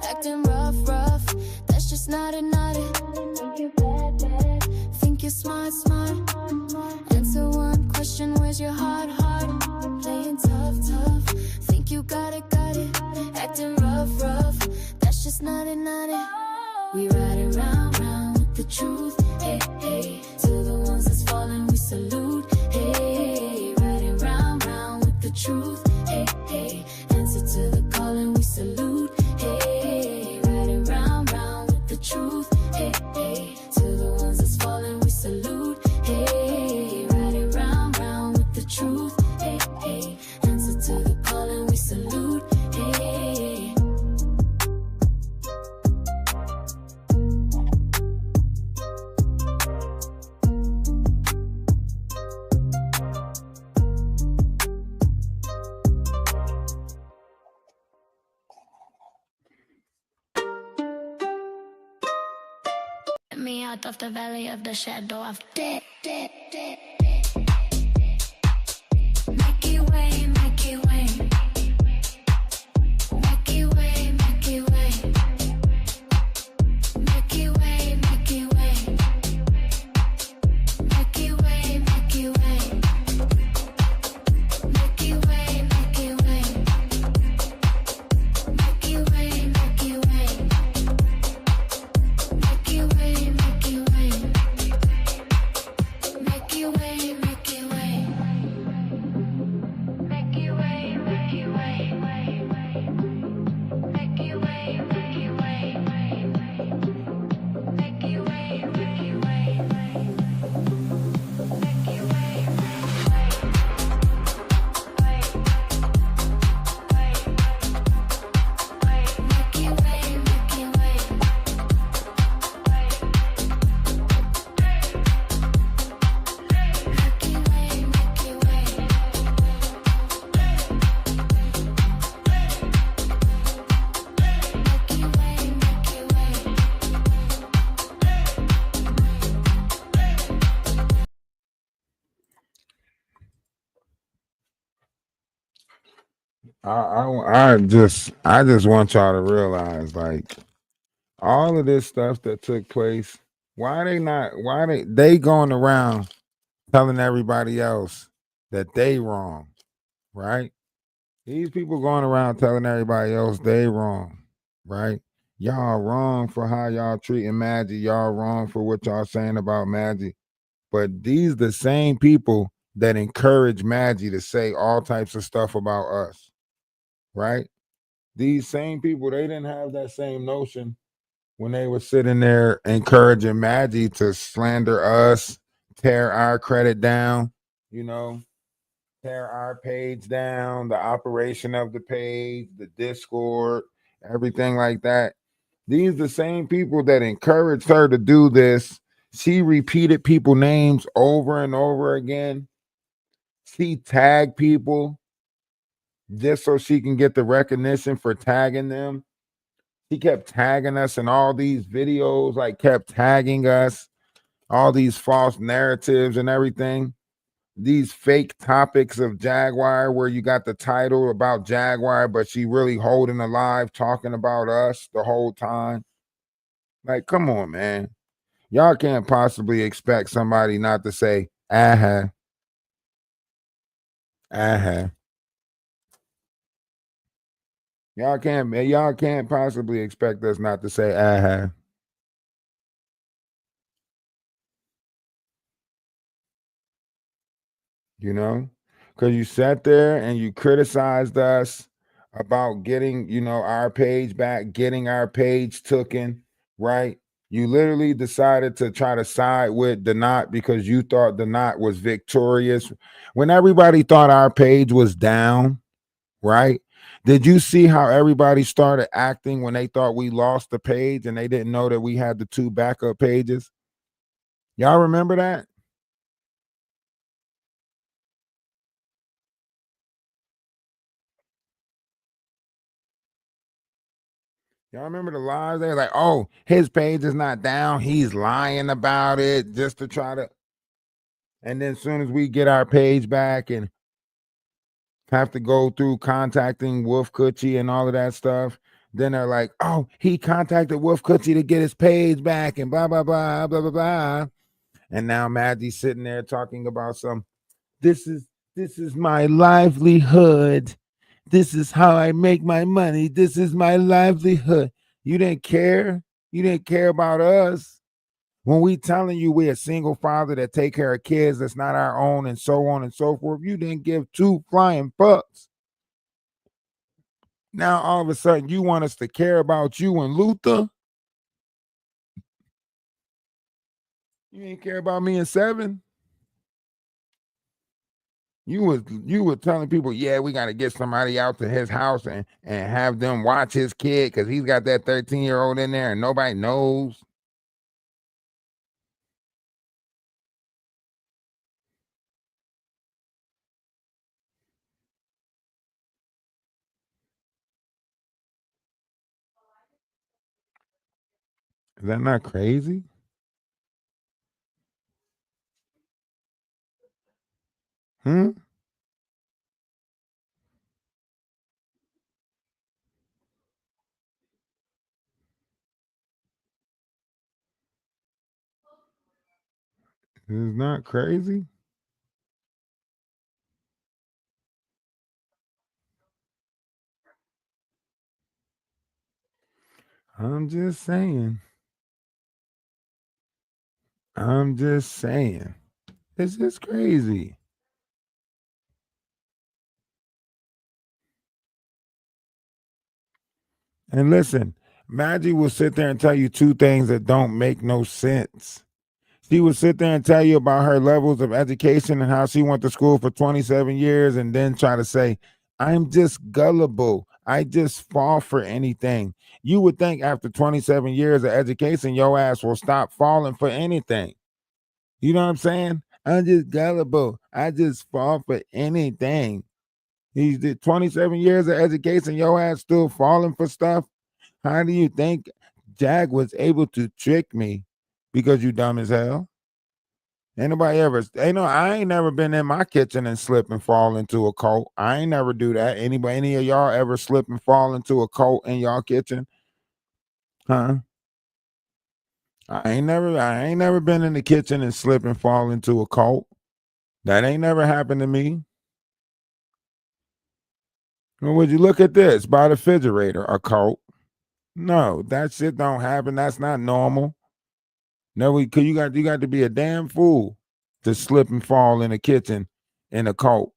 acting rough, rough. That's just not it, not it. Think you're bad, bad. Think you're smart, smart. Answer one question, where's your heart, heart? Playing tough, tough. Think you got it, acting rough, rough. That's just not it, not it. We ride it round, round with the truth. Hey, hey, to the ones that's falling, we salute. Hey, riding round, round with the me out of the valley of the shadow of death. Make it way, make it way. Make it way, make it way. Make it way, make it way. Make it way, make it way. Make it way, make it way. Make it way, make it way. Make it way, make it way. Make it way, make it way. Make it way, make it way. Make it way, make it way. Make it way, make it way. Make it way, I just want y'all to realize, like, all of this stuff that took place, why they going around telling everybody else that they wrong, right? These people going around telling everybody else they wrong, right? Y'all wrong for how y'all treating Magic. Y'all wrong for what y'all saying about Magic. But these the same people that encourage Magic to say all types of stuff about us, right? These same people, they didn't have that same notion when they were sitting there encouraging Magic to slander us, tear our credit down, you know, tear our page down, the operation of the page, the Discord, everything like that. These the same people that encouraged her to do this. She repeated people names over and over again. She tagged people just so she can get the recognition for tagging them. He kept tagging us in all these videos, like kept tagging us, all these false narratives and everything. These fake topics of Jaguar where you got the title about Jaguar, but she really holding alive talking about us the whole time. Like, come on, man. Y'all can't possibly expect somebody not to say, uh-huh, uh-huh. Y'all can't possibly expect us not to say, uh-huh. You know, because you sat there and you criticized us about getting, our page back, getting our page taken, right? You literally decided to try to side with the knot because you thought the knot was victorious when everybody thought our page was down, right? Did you see how everybody started acting when they thought we lost the page and they didn't know that we had the two backup pages? Y'all remember that? Y'all remember the lies? They're like, oh, his page is not down. He's lying about it just to try to. And then as soon as we get our page back and have to go through contacting Wolf Coochie and all of that stuff, then they're like, oh, he contacted Wolf Coochie to get his page back and blah, blah, blah, blah, blah, blah. And now Maggie's sitting there talking about this is my livelihood. This is how I make my money. This is my livelihood. You didn't care. You didn't care about us. When we telling you we're a single father that take care of kids that's not our own and so on and so forth, you didn't give two flying fucks. Now all of a sudden you want us to care about you and Luther. You didn't care about me and Seven. You were telling people, yeah, we got to get somebody out to his house and have them watch his kid because he's got that 13-year-old in there and nobody knows. Is that not crazy? Hmm? It's not crazy. I'm just saying. I'm just saying. It's just crazy. And listen, Maggie will sit there and tell you two things that don't make no sense. She would sit there and tell you about her levels of education and how she went to school for 27 years and then try to say, I'm just gullible. I just fall for anything. You would think after 27 years of education, your ass will stop falling for anything. You know what I'm saying? I'm just gullible. I just fall for anything. He's did 27 years of education, your ass still falling for stuff. How do you think Jag was able to trick me? Because you dumb as hell. I ain't never been in my kitchen and slip and fall into a cult. I ain't never do that. Any of y'all ever slip and fall into a cult in y'all kitchen? Huh? I ain't never been in the kitchen and slip and fall into a cult. That ain't never happened to me. Well, would you look at this by the refrigerator, a cult? No, that shit don't happen. That's not normal. No, you got to be a damn fool to slip and fall in a kitchen in a cult.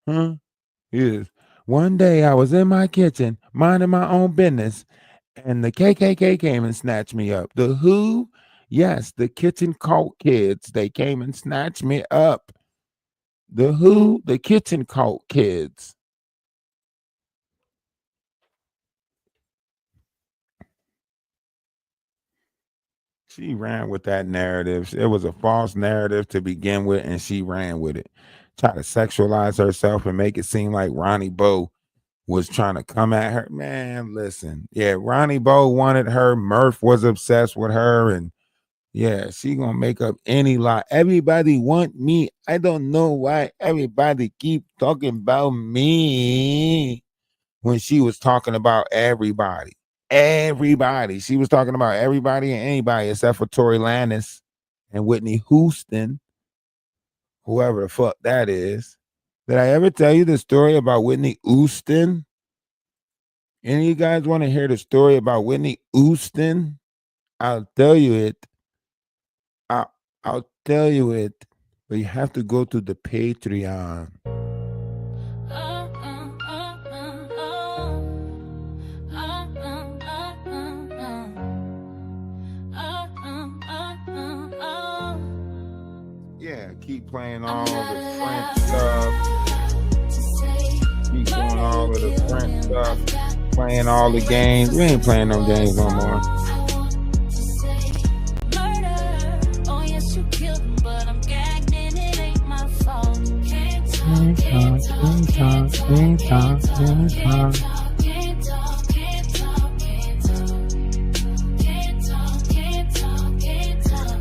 Huh? Yes. One day I was in my kitchen minding my own business, and the KKK came and snatched me up. The who? Yes, the kitchen cult kids. They came and snatched me up. The who? The kitchen cult kids. She ran with that narrative. It was a false narrative to begin with, and she ran with it. Try to sexualize herself and make it seem like Ronnie Bo was trying to come at her. Man, listen. Yeah, Ronnie Bo wanted her. Murph was obsessed with her. And yeah, she gonna make up any lie. Everybody want me. I don't know why everybody keep talking about me when she was talking about everybody. Everybody. She was talking about everybody and anybody except for Tory Lanez and Whitney Houston, whoever the fuck that is. Did I ever tell you the story about Whitney Houston? Any of you guys want to hear the story about Whitney Houston? I'll tell you it. I'll tell you it. But you have to go to the Patreon. Yeah, keep playing all of the French stuff. Keep doing all of the French stuff. Playing all the games. We ain't playing no games no more.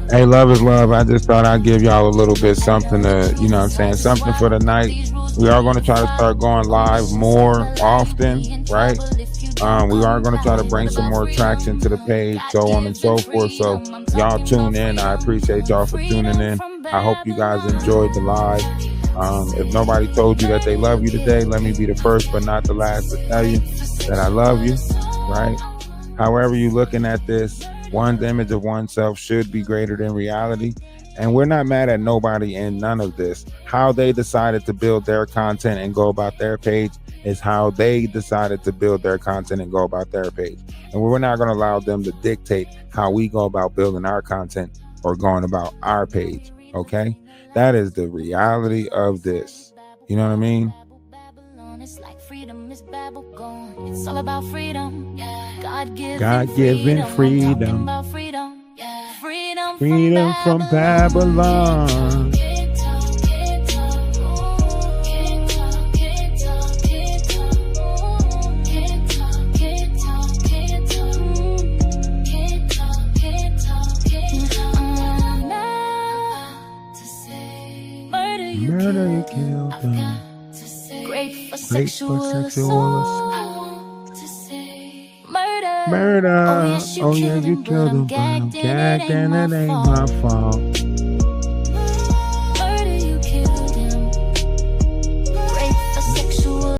Hey, love is love. I just thought I'd give y'all a little bit something to, you know what I'm saying, something for the night. We are going to try to start going live more often, right? We are going to try to bring some more traction to the page, so on and so forth. So y'all tune in. I appreciate y'all for tuning in. I hope you guys enjoyed the live. If nobody told you that they love you today, let me be the first but not the last to tell you that I love you, right? However you're looking at this, one's image of oneself should be greater than reality. And we're not mad at nobody in none of this. How they decided to build their content and go about their page is how they decided to build their content and go about their page. And we're not going to allow them to dictate how we go about building our content or going about our page. Okay? That is the reality of this. You know what I mean? It's like freedom is Babylon. It's all about freedom. God-given freedom. Freedom from Babylon. sexual assault. Murder. murder. Oh yes, you killed him, but I'm gagged and it ain't my fault.